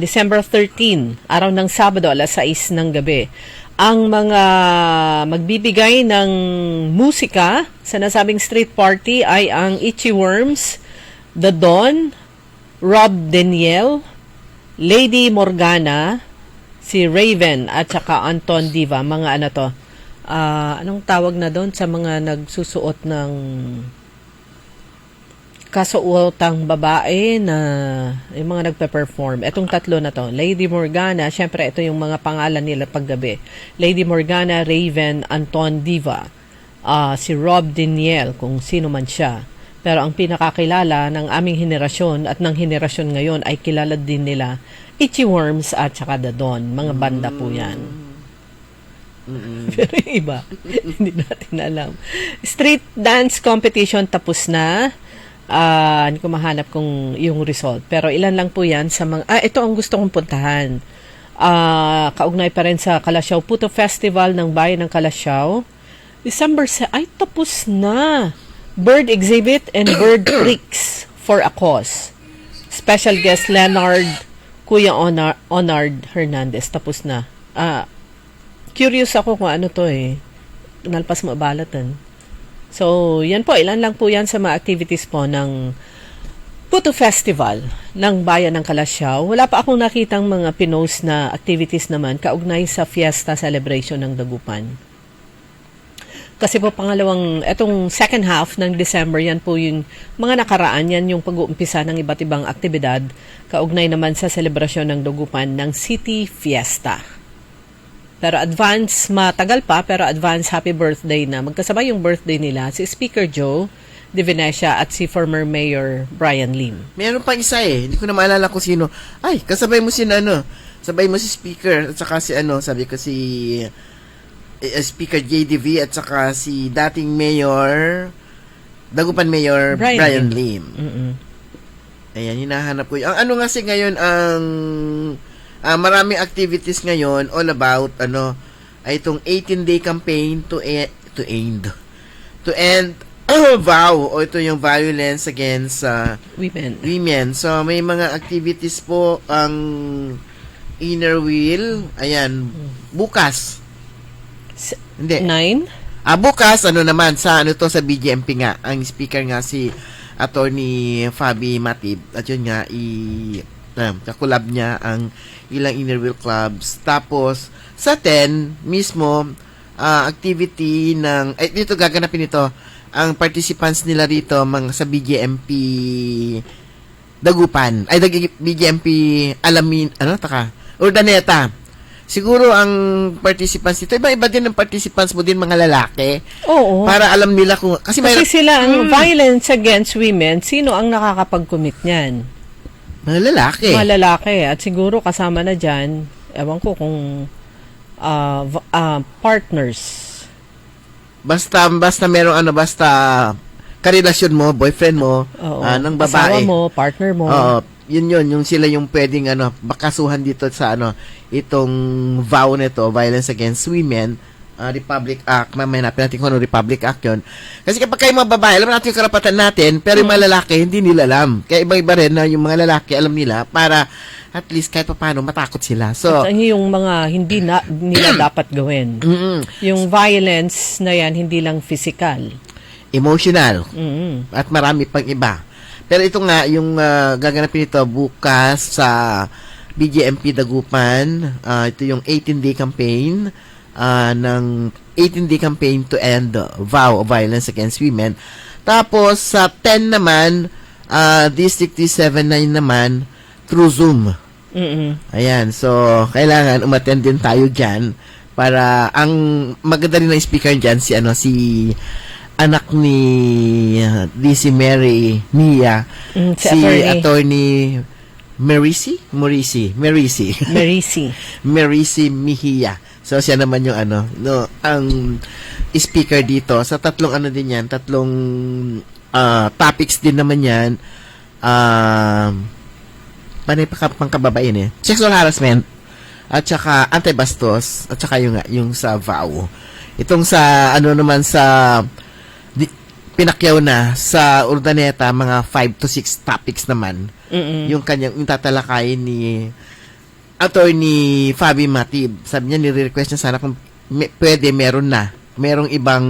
December 13, araw ng Sabado, alas 6 ng gabi. Ang mga magbibigay ng musika sa nasabing street party ay ang Itchy Worms, The Don, Rob Daniel, Lady Morgana, si Raven at saka Anton Diva. Mga ano to, anong tawag na doon sa mga nagsusuot ng kasuotang babae na yung mga nagpe-perform. Itong tatlo na to, Lady Morgana, syempre ito yung mga pangalan nila paggabi. Lady Morgana, Raven, Anton Diva, si Rob Daniel, kung sino man siya. Pero ang pinakakilala ng aming henerasyon at ng henerasyon ngayon ay kilala din nila Itchy Worms at saka The Don. Mga banda po yan. Pero yung iba, hindi natin alam. Street dance competition tapos na. Hindi ko mahanap kung yung result. Pero ilan lang po yan sa mga... ito ang gusto kong puntahan. Kaugnay pa rin sa Calasiao Puto Festival ng Bayan ng Calasiao. December ay tapos na. Bird exhibit and bird tricks for a cause. Special guest Leonard Kuya Honard Hernandez. Tapos na. Curious ako kung ano to eh. Nalpas mo balatan. So, yan po. Ilan lang po yan sa mga activities po ng Puto Festival ng Bayan ng Calasiao. Wala pa akong nakitang mga pinost na activities naman kaugnay sa fiesta celebration ng Dagupan. Kasi po etong second half ng December, yan po yung mga nakaraan, yan yung pag-uumpisa ng iba't ibang aktibidad kaugnay naman sa selebrasyon ng Dagupan ng City Fiesta. Pero matagal pa, pero advance happy birthday na. Magkasabay yung birthday nila, si Speaker Joe De Venecia at si former Mayor Brian Lim.
Meron pa isa eh. Hindi ko na maalala kung sino. Ay, kasabay mo si sabay mo si Speaker at saka si sabi ko si Speaker JDV at saka si dating Mayor Dagupan Mayor Brian Lim. Ayan, hinahanap ko. Ang ano kasi ngayon maraming activities ngayon all about ay itong 18-day campaign to end ito yung violence against women. So may mga activities po ang Inner Wheel. Ayan, bukas. Hindi.
9?
Bukas naman sa sa BGMP nga. Ang speaker nga si Attorney Fabi Matib. At yun nga kakulab niya ang ilang Inner Wheel clubs. Tapos, sa 10, mismo, activity ng, dito gaganapin ito, ang participants nila rito, sa BGMP Dagupan, BGMP Urdaneta. Siguro ang participants dito, iba din ang participants mo din mga lalaki.
Oo.
Para alam nila kung, kasi
sila, ang violence against women, sino ang nakakapag-commit niyan?
Mga lalaki.
Mga lalaki. At siguro kasama na dyan, ewan ko kung partners.
Basta merong basta karelasyon mo, boyfriend mo, ng babae.
Asawa mo, partner mo.
yun, yung sila yung pwedeng bakasuhan dito sa itong vow nito, Violence Against Women, Republic Act. Mamaya napin natin kung ano Republic Act yun. Kasi kapag kayo mga babae, alam natin yung karapatan natin, pero yung mga lalaki, hindi nila alam. Kaya iba-iba rin na yung mga lalaki, alam nila, para at least kahit paano matakot sila. So,
at yung mga hindi nila dapat gawin. Yung violence na yan, hindi lang physical.
Emotional. At marami pang iba. Pero ito nga, yung gaganapin ito bukas sa BJMP Dagupan. Ito yung 18-day campaign ng 18-day campaign to end vow of violence against women. Tapos, sa 10 naman, District 379 naman, through Zoom. Ayan, so, kailangan umattend din tayo dyan para, ang maganda rin ng speaker dyan, si anak ni DC Mary Mia, si attorney Marisi Mejia. So siya naman yung ang speaker dito sa tatlong topics din naman yan. Panay pang kababain sexual harassment at saka anti-bastos at saka yung sa vow. Itong sa naman sa pinakyaw na sa Urdaneta, mga 5 to 6 topics naman. Yung tatalakayin ni Attorney Fabi Matib. Sabi niya, nire-request niya sana kung pwede, merong ibang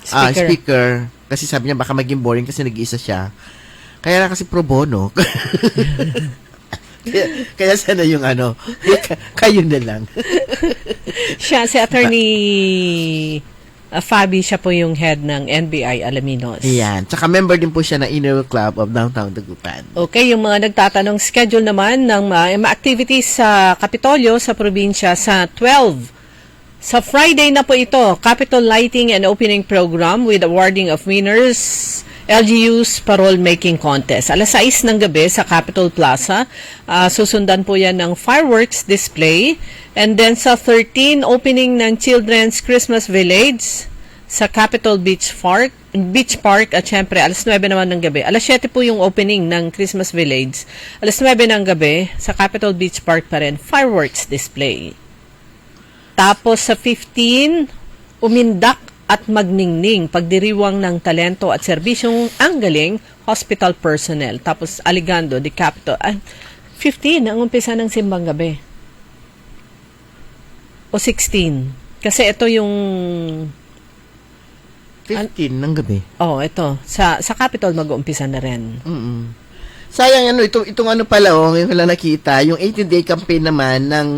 speaker. Kasi sabi niya, baka maging boring kasi nag-iisa siya. Kaya na kasi pro bono. kaya sana yung kayo na lang.
Siya, si Attorney Fabi, siya po yung head ng NBI Alaminos.
Ayan. Tsaka member din po siya ng Inner Club of Downtown Dagupan.
Okay, yung mga nagtatanong schedule naman ng mga activities sa Kapitolyo sa probinsya sa 12. Sa Friday na po ito, Capitol Lighting and Opening Program with awarding of winners, LGU's Parole Making Contest. Alas 6 ng gabi sa Capitol Plaza. Susundan po yan ng fireworks display. And then sa 13, opening ng Children's Christmas Village sa Capitol Beach Park. At syempre, alas 9 naman ng gabi. Alas 7 po yung opening ng Christmas Village. Alas 9 ng gabi sa Capitol Beach Park pa rin, fireworks display. Tapos sa 15, umindak at magningning, pagdiriwang ng talento at serbisyong ang galing, hospital personnel. Tapos Aligando, the Capitol. 15 ang umpisa ng simbang gabi. O 16. Kasi ito yung
15 ng gabi.
Ito. Sa Capitol mag-uumpisa na rin.
Sayang itong pala, ngayon ko lang nakita, yung 18-day campaign naman ng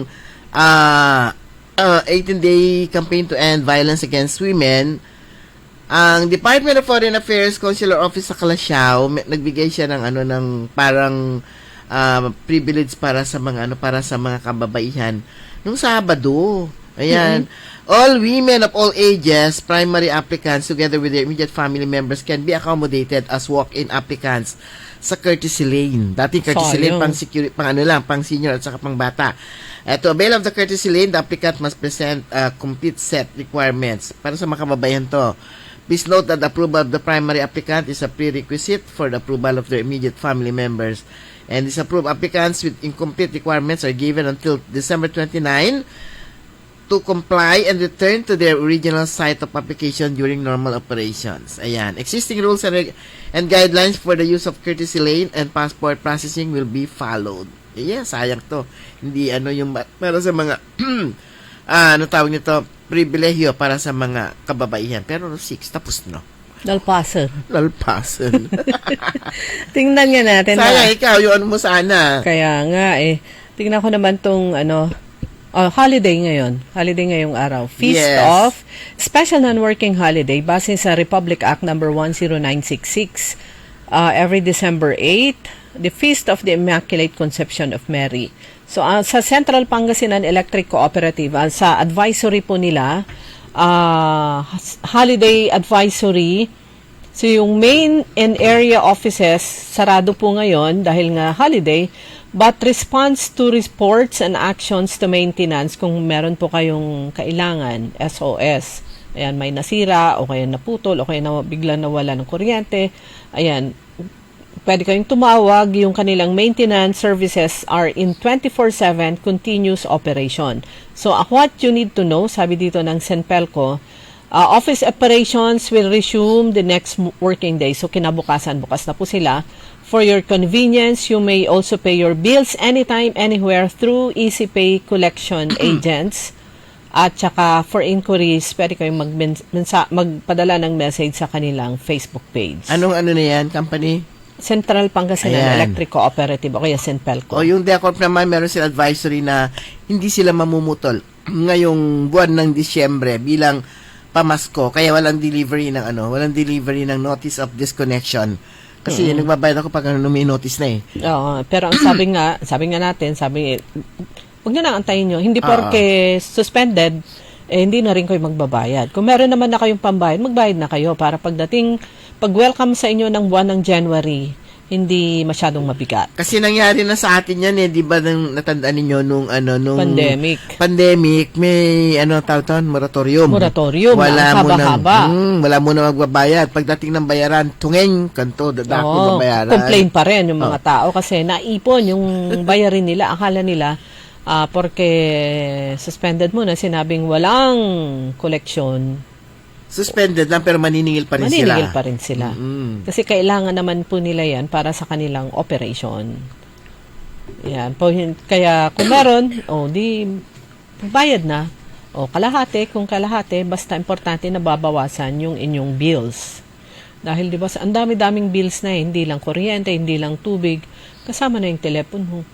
18-day campaign to end violence against women. Ang Department of Foreign Affairs Consular Office sa Calasiao, nagbigay siya ng parang privilege para sa mga kababaihan nung Sabado. Ayan. All women of all ages, primary applicants together with their immediate family members can be accommodated as walk-in applicants sa courtesy lane. Dating courtesy lane pang security, pang senior at saka pang bata. To avail of the courtesy lane, the applicant must present complete set requirements. Para sa mga kababayan to, please note that the approval of the primary applicant is a prerequisite for the approval of their immediate family members. And disapproved applicants with incomplete requirements are given until December 29 to comply and return to their original site of application during normal operations. Ayan. Existing rules and guidelines for the use of courtesy lane and passport processing will be followed. Sayang to. Hindi yung para sa mga tawag nito, pribilehyo para sa mga kababaihan. Pero 6, tapos no.
Lalpasan. Tingnan nga natin.
Sayang ikaw, yung mo sana.
Kaya nga tingnan ko naman tong holiday ngayon. Holiday ngayong araw. Feast of Special Non-Working Holiday base sa Republic Act number 10966. Every December 8, the Feast of the Immaculate Conception of Mary. So, sa Central Pangasinan Electric Cooperative, sa advisory po nila, holiday advisory. So, yung main and area offices, sarado po ngayon dahil nga holiday, but response to reports and actions to maintenance kung meron po kayong kailangan, SOS. Ayan, may nasira, o kaya naputol, o kaya biglang nawala ng kuryente. Ayan, pwede kayong tumawag. Yung kanilang maintenance services are in 24/7 continuous operation. So, what you need to know, sabi dito ng Senpelco, office operations will resume the next working day. So, kinabukasan, bukas na po sila. For your convenience, you may also pay your bills anytime, anywhere through EasyPay collection agents. At saka for inquiries, pwede kayong magpadala ng message sa kanilang Facebook page.
Anong na yan, company?
Central Pangasinan Electric Cooperative o kaya Senpelco.
O yung Decorp naman, meron sila advisory na hindi sila mamumutol ngayong buwan ng Disyembre bilang pamasko. Kaya walang delivery ng notice of disconnection. Kasi nagbabayad ako pag may notice na eh.
Oo, pero ang sabi nga natin, huwag nyo na antayin nyo. Hindi porke suspended, hindi na rin kayo magbabayad. Kung meron naman na kayong pambayad, magbayad na kayo para pag-welcome sa inyo ng buwan ng January, hindi masyadong mabigat.
Kasi nangyari na sa atin yan di ba nung natandaan ninyo nung pandemic, may moratorium. Wala mo na magbabayad. Pagdating ng bayaran, tungeng kanto dadako babayaran.
Complain pa rin yung mga tao kasi naipon yung bayarin nila. Akala nila porque suspended mo na, sinabing walang collection.
Suspended lang pero maniningil pa rin
sila. Kasi kailangan naman po nila yan para sa kanilang operation. Yan. Kaya kung meron, di bayad na. O kalahati, kung kalahati, basta importante na babawasan yung inyong bills. Dahil di ba, ang dami-daming bills na hindi lang kuryente, hindi lang tubig, kasama na yung telepono.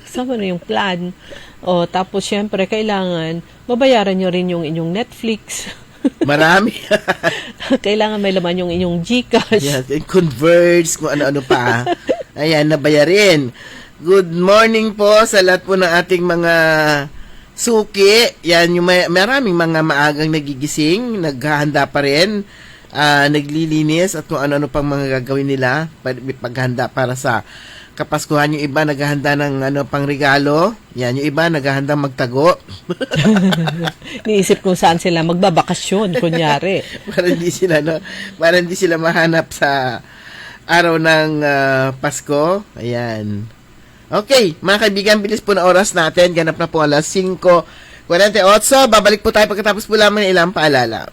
Kasama na yung plan. O tapos syempre, kailangan babayaran nyo rin yung inyong Netflix.
Marami.
Kailangan may laman yung inyong GCash.
Yes, Converge, kung ano-ano pa. Ayan, nabayarin. Good morning po sa lahat po ng ating mga suki. Yan, yung maraming mga maagang nagigising, naghahanda pa rin, naglilinis at kung ano-ano pang mga gagawin nila, paghanda para sa Kapaskuhan. Yung iba naghahanda ng pang regalo. Yan, yung iba naghahanda magtago.
Niisip kung saan sila magbabakasyon, kunyari.
para hindi sila mahanap sa araw ng Pasko. Ayan. Okay, mga kaibigan, bilis po na oras natin. Ganap na po alas 5:48. Babalik po tayo pagkatapos po lamang ng ilang paalala.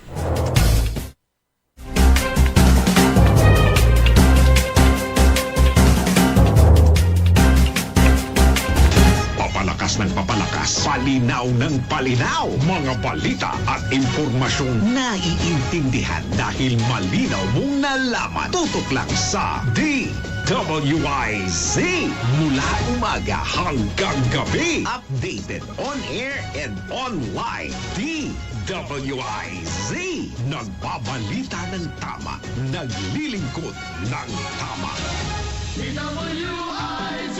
Papalakas ng papalakas, palinaw ng palinaw, mga balita at impormasyong naiintindihan dahil malinaw mong nalaman. Tutok lang sa DWIZ mula umaga hanggang gabi. Updated on air and online. DWIZ, nagbabalita ng tama, naglilingkod ng tama. DWIZ.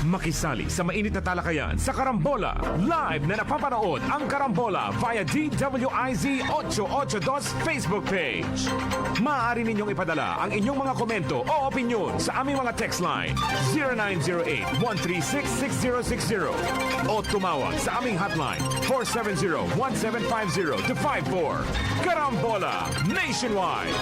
Makisali sa mainit na talakayan sa Karambola. Live na napapanood ang Karambola via DWIZ 882 Facebook page. Maaari ninyong ipadala ang inyong mga komento o opinyon sa aming mga text line 0908-136-6060 o tumawag sa aming hotline 470-1750-54. Karambola Nationwide!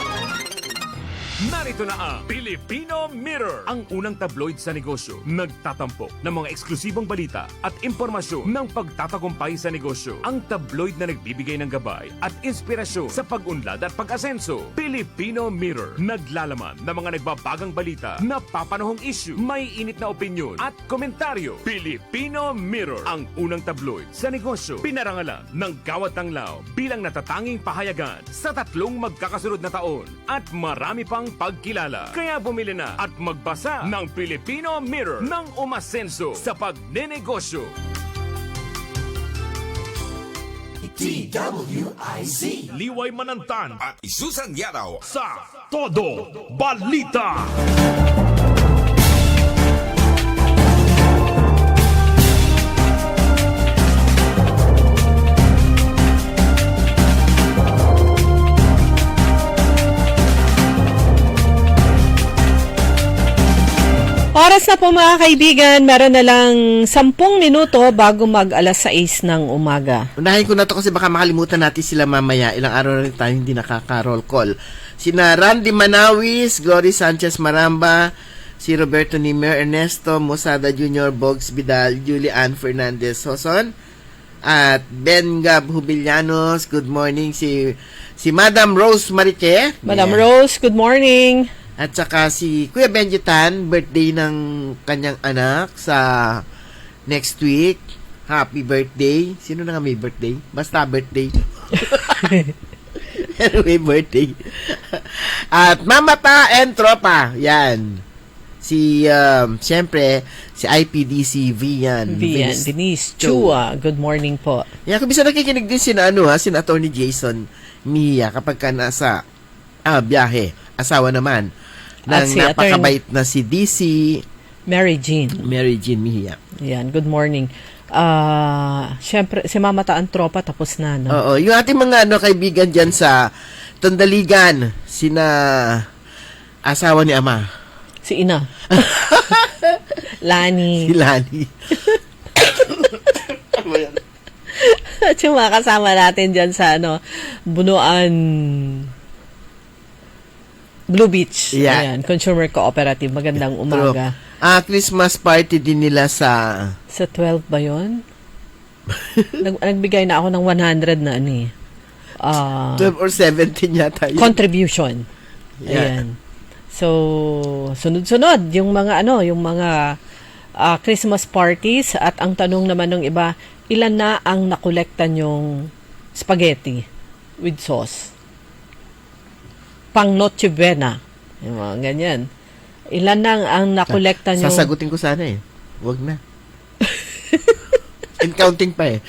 Narito na ang Filipino Mirror, ang unang tabloid sa negosyo. Nagtatampok ng mga eksklusibong balita at impormasyon ng pagtatagumpay sa negosyo. Ang tabloid na nagbibigay ng gabay at inspirasyon sa pag-unlad at pag-asenso. Filipino Mirror, naglalaman ng mga nagbabagang balita, napapanahong issue, may init na opinyon at komentaryo. Filipino Mirror, ang unang tabloid sa negosyo. Pinarangalan ng Gawad Tanglao bilang natatanging pahayagan sa 3 magkakasunod na taon at marami pang pagkilala. Kaya bumili na at magbasa ng Filipino Mirror ng umasenso sa pagnenegosyo.
DWIZ,
Liway Manantan
at Susan Yaraw
sa Todo Balita.
Oras oras na po mga kaibigan, meron na lang 10 minuto bago mag alas 6 ng umaga.
Unahin ko na to kasi baka makalimutan natin sila mamaya. Ilang araw na rin tayo hindi nakaka-roll call. Sina Randy Manawis, Glory Sanchez Maramba, si Roberto Nimer, Ernesto Mosada Jr., Bogs Vidal, Julian Fernandez Soson, at Ben Gab Hubillanos. Good morning. Si Madam Rose Mariche.
Madam Rose, good morning.
At saka si Kuya Benji Tan, birthday ng kanyang anak sa next week. Happy birthday. Sino na nga may birthday? Basta birthday. Anyway, birthday. At Mamata and Tropa. Yan. Siyempre, si IPDC Vian.
Denise Chua. Good morning po.
Yan, kung bisa nakikinig din sina Attorney Jason Mia kapag ka nasa biyahe. Asawa naman ng
si
napakabait na si DC
Mary Jean
Mejia.
Yan, good morning. Siyempre, si Mamata ang Tropa tapos na, no?
Oo, yung ating mga kaibigan dyan sa Tondaligan, sina asawa ni Ama.
Si Ina. Lani.
Si Lani.
At yung mga kasama natin dyan sa Bunuan Blue Beach.
Yeah.
Ayan, Consumer Cooperative. Magandang umaga.
Christmas party din nila sa
12 ba yun? Nagbigay na ako ng 100 na
12 or 17 yata yun.
Contribution.
Yeah.
Ayan. So, sunod-sunod yung mga Christmas parties at ang tanong naman ng iba, ilan na ang nakolekta nyong spaghetti with sauce? Pang Noche Buena. Yung mga ganyan. Ilan na ang nakolekta nyong...
Sasagutin ko sana Wag na. And counting pa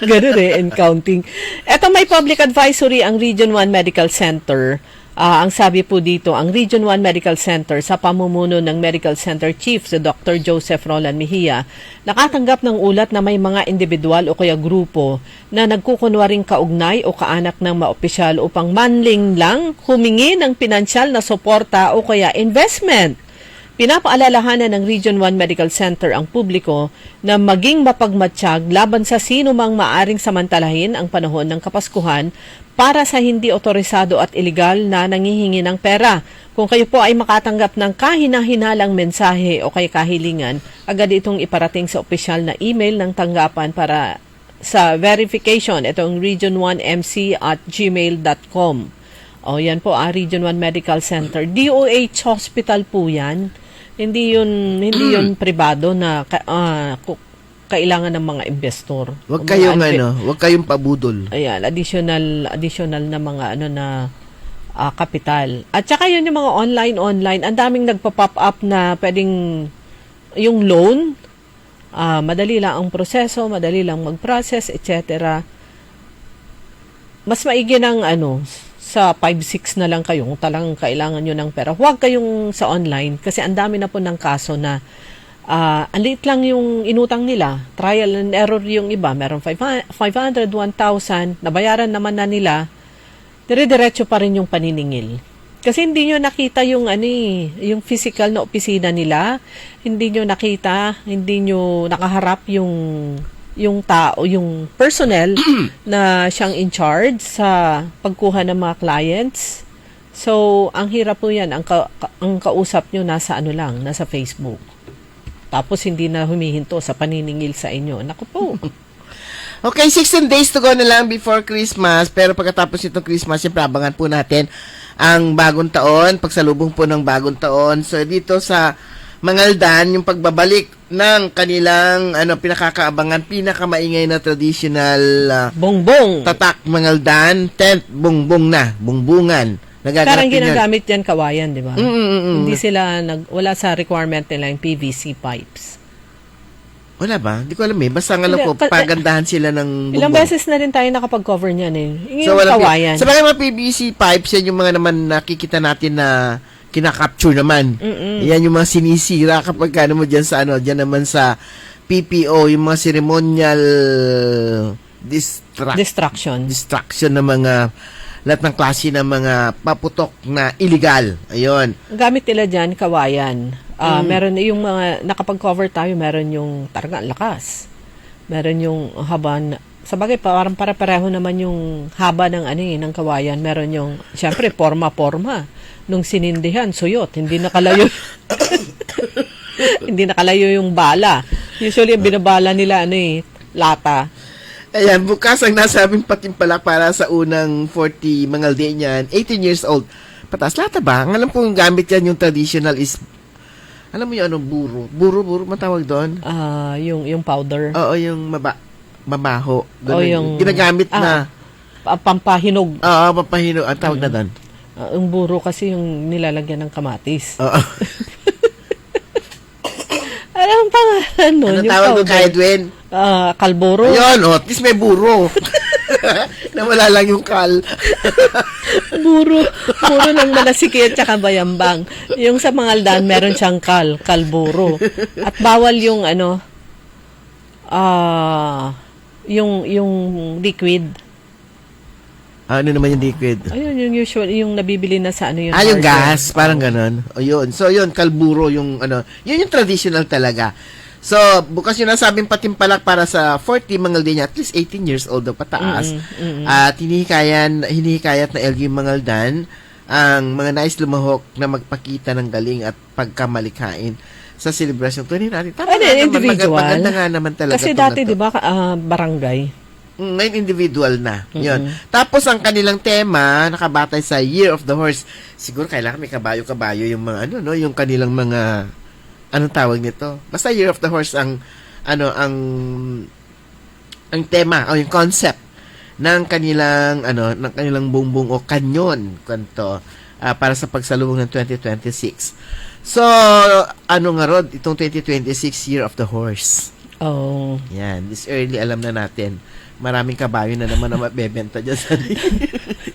Ganun and counting. Eto, may public advisory ang Region 1 Medical Center. Ang sabi po dito, ang Region 1 Medical Center sa pamumuno ng Medical Center Chief si Dr. Joseph Roland Mejia nakatanggap ng ulat na may mga individual o kaya grupo na nagkukunwaring kaugnay o kaanak ng maopisyal upang manling lang humingi ng pinansyal na suporta o kaya investment. Pinapaalalahanan ng Region 1 Medical Center ang publiko na maging mapagmatsyag laban sa sino mang maaring samantalahin ang panahon ng Kapaskuhan para sa hindi otorisado at ilegal na nangihingi ng pera. Kung kayo po ay makatanggap ng kahina-hinalang mensahe o kay kahilingan, agad itong iparating sa opisyal na email ng tanggapan para sa verification. Itong region1mc@gmail.com. O yan po, Region 1 Medical Center. DOH Hospital po yan. Hindi yun pribado na kailangan ng mga investor.
Huwag kayong pabudol.
Ayan, additional na mga kapital. At saka yun yung mga online. Ang daming nagpa-pop up na pwedeng yung loan, madali lang ang proseso, madali lang mag-process, etc. Mas maigi ng sa 5-6 na lang kayo kung talagang kailangan nyo ng pera. Huwag kayong sa online kasi ang dami na po ng kaso na ang liit lang yung inutang nila. Trial and error yung iba. Meron 500, 1,000. Nabayaran naman na nila. Dire-diretso pa rin yung paniningil. Kasi hindi nyo nakita yung physical na opisina nila. Hindi nyo nakita, hindi nyo nakaharap yung tao, yung personnel na siyang in charge sa pagkuha ng mga clients. So, ang hirap po yan. Ang kausap nyo nasa nasa Facebook. Tapos hindi na humihinto sa paniningil sa inyo. Naku po.
Okay, 16 days to go na lang before Christmas. Pero pagkatapos itong Christmas, siyempre abangan po natin ang bagong taon, pagsalubong po ng bagong taon. So, dito sa Mangaldan, yung pagbabalik ng kanilang pinakakaabangan, pinakamaingay na traditional
bongbong
tatak Mangaldan, tent bongbong na, bongbungan.
Parang ginagamit yan kawayan, di ba? Hindi sila wala sa requirement nila yung PVC pipes.
Wala ba? Hindi ko alam Basta nga lang ko, pagandahan sila ng bongbong.
Ilang beses na rin tayo nakapag-cover niyan Yung kawayan.
Sa mga PVC pipes, yan yung mga naman nakikita natin na kinakapture naman. Yan yung mga sinisira kapag mo dyan sa dyan naman sa PPO, yung mga ceremonial distraction ng mga lahat ng klase ng mga paputok na illegal. Ayun.
Gamit nila dyan kawayan. Meron yung mga nakapag-cover tayo, meron yung Taranga Lakas. Meron yung haba sa bagay parang para-pareho naman yung haba ng ng kawayan. Meron yung syempre forma nung sinindihan, suyot, hindi nakalayo. Hindi nakalayo yung bala. Usually yung binabala nila lata.
Ayan, bukas ang nasabing patimpalak para sa unang 40 Mangaldenian, 18 years old. Pataas lata ba? Ang alam ko yung gamit yan, yung traditional is, alam mo yung buro? Buro, matawag doon?
Yung powder.
Oo, yung mabaho.
O yung
ginagamit na.
Pampahinog.
Oo, pampahinog. Ang tawag na doon?
Yung buro kasi yung nilalagyan ng kamatis.
Oo.
Alam ang pangalan nun?
Ano tawag doon kay Edwin?
Kalburo.
Ayun, at least may buro. Nawala lang yung kal.
Buro ng malasikit tsaka bayambang. Yung sa Mangaldan, meron siyang kalburo. At bawal yung yung liquid.
Ano naman yung liquid?
Ayun, yung usual, yung nabibili na sa yung
yung gas, parang ganon. O yun. So yun, kalburo yung yun yung traditional talaga. So, bukas yun nasabing patimpalak para sa 40 Mangaldenian, at least 18 years old daw pataas. At hinihikayat na LG Mangaldan ang mga nais lumahok na magpakita ng galing at pagkamalikhain sa selebrasyon. Tunin natin. Tama
individual.
Maganda nga naman talaga.
Kasi dati, di ba, barangay?
Ngayon individual na. Yun. Tapos ang kanilang tema nakabatay sa Year of the Horse. Siguro kailangan may kabayo-kabayo yung mga yung kanilang mga anong tawag nito? Basta Year of the Horse ang tema o yung concept ng kanilang ng kanilang bumbong o kanyon kanto para sa pagsalubong ng 2026. So, nga rod itong 2026 Year of the Horse.
Oh.
Yan, this early alam na natin. Maraming kabayo na naman na mabebenta dyan sa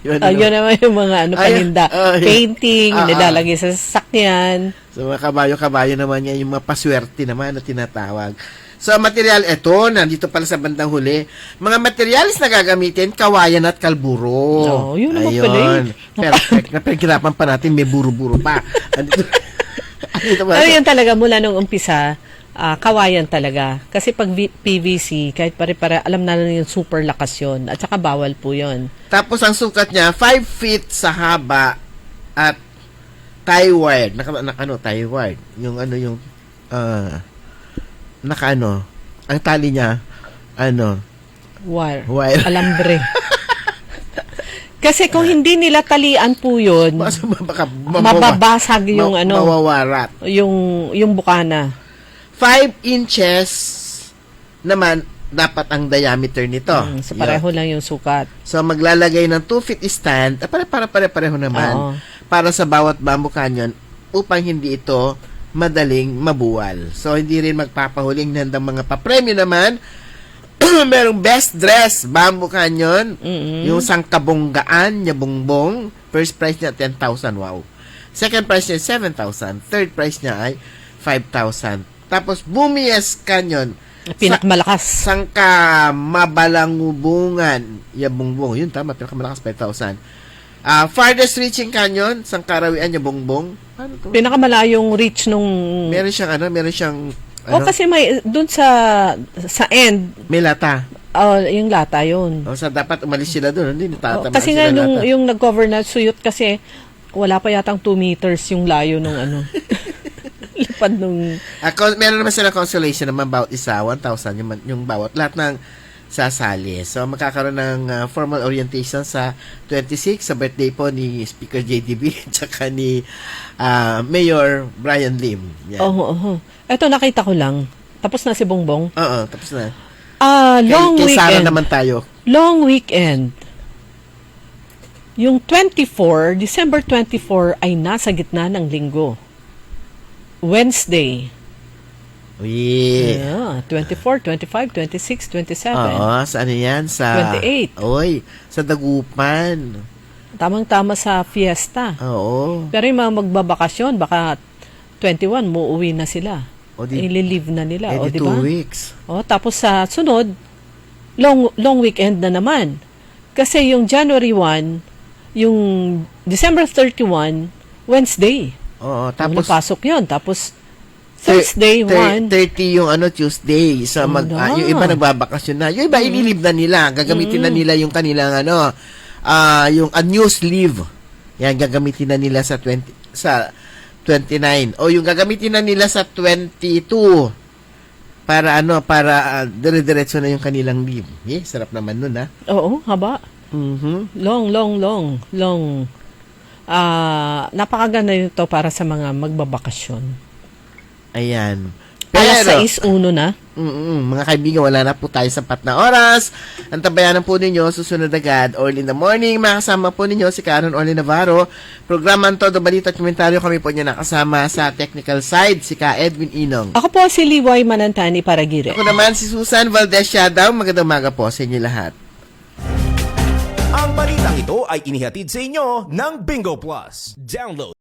yun naman yung mga paninda. Painting, nilalagay sa sasakyan.
So, mga kabayo-kabayo naman yan, yung mga paswerte naman na tinatawag. So, material, nandito pala sa bandang huli. Mga materials na gagamitin, kawayan at kalburo.
Yun naman pala yun.
Perfect. Napagkirapan pa natin, may buro-buro pa.
Yun talaga, mula nung umpisa, kawayan talaga. Kasi pag PVC, kahit pare-pare, alam na yung super lakas yun. At saka bawal po yun. Tapos
ang sukat niya, 5 feet sa haba at tie-wire. Tie-wire. Yung ang tali niya,
wire.
Wire.
Alambre. Kasi kung hindi nila talian po yun, mababasag yung
mawawarat.
Yung bukana.
5 inches naman dapat ang diameter nito.
So pareho lang yung sukat.
So maglalagay ng 2 feet stand, pareho naman para sa bawat bamboo canyon upang hindi ito madaling mabuwal. So hindi rin magpapahuling ng mga papremyo naman. Merong best dress bamboo canyon, yung sangkabonggaan niya bongbong, first price niya 10,000, wow. Second price niya 7,000, third price niya ay 5,000. Tapos, Bumies Canyon.
Pinakamalakas.
Sangka Mabalangubungan. Yabongbong. Yun, tama. Pinakamalakas, 5,000. Farthest Reaching Canyon. Sangkarawian, Yabongbong. Ano to?
Pinakamalayong reach nung...
Meron siyang...
kasi may, dun sa end.
May lata.
Yung lata yun.
So, dapat umalis sila dun. Hindi natatamaan
kasi
sila
nga,
lata.
yung nag-cover na suyot kasi, wala pa yatang 2 meters yung layo nung lipad nung...
meron naman sila consolation naman bawat isa, 1,000 yung bawat lahat ng sasali. So, magkakaroon ng formal orientation sa 26 sa birthday po ni Speaker JDB tsaka ni Mayor Brian Lim. Yan.
Eto, nakita ko lang. Tapos na si Bongbong?
Oo, tapos na.
Long
kay
weekend.
Sarah naman tayo.
Long weekend. Yung December 24 ay nasa gitna ng linggo. Wednesday.
Yeah.
24, 25, 26, 27.
Saan yan? Sa
28.
Sa Dagupan.
Tamang-tama sa fiesta.
Oo.
Pero yung mga magbabakasyon, baka 21, muuwi na sila. Ililive na nila.
Di 2 weeks.
Tapos sa sunod, long weekend na naman. Kasi yung January 1, yung December 31, Wednesday.
Tapos
pasok yun. Tapos Thursday, 1.
30 yung Tuesday. So yung iba nagbabakasyon na. Yung iba ililib na nila. Gagamitin na nila yung kanilang yung unused leave. Yan gagamitin na nila sa 29. O yung gagamitin na nila sa 22. Para dire-diretso na yung kanilang leave. Sarap naman nun, ha?
Oo, haba. Long. Napakaganda nito para sa mga magbabakasyon.
Ayan.
Alas 6:01 na.
Mga kaibigan, wala na po tayo sapat na oras. Antabayanan po ninyo, susunod agad, early in the morning. Makasama po ninyo si Karen Orly Navarro. Programang Todo Balita at Komentaryo, kami po niya nakasama sa technical side, si Ka Edwin Inong.
Ako po si Liway Manantani Paragire.
Ako naman si Susan Valdez Shadaw. Magandang umaga po sa inyo lahat.
Ang balitang ito ay inihatid sa inyo ng Bingo Plus. Download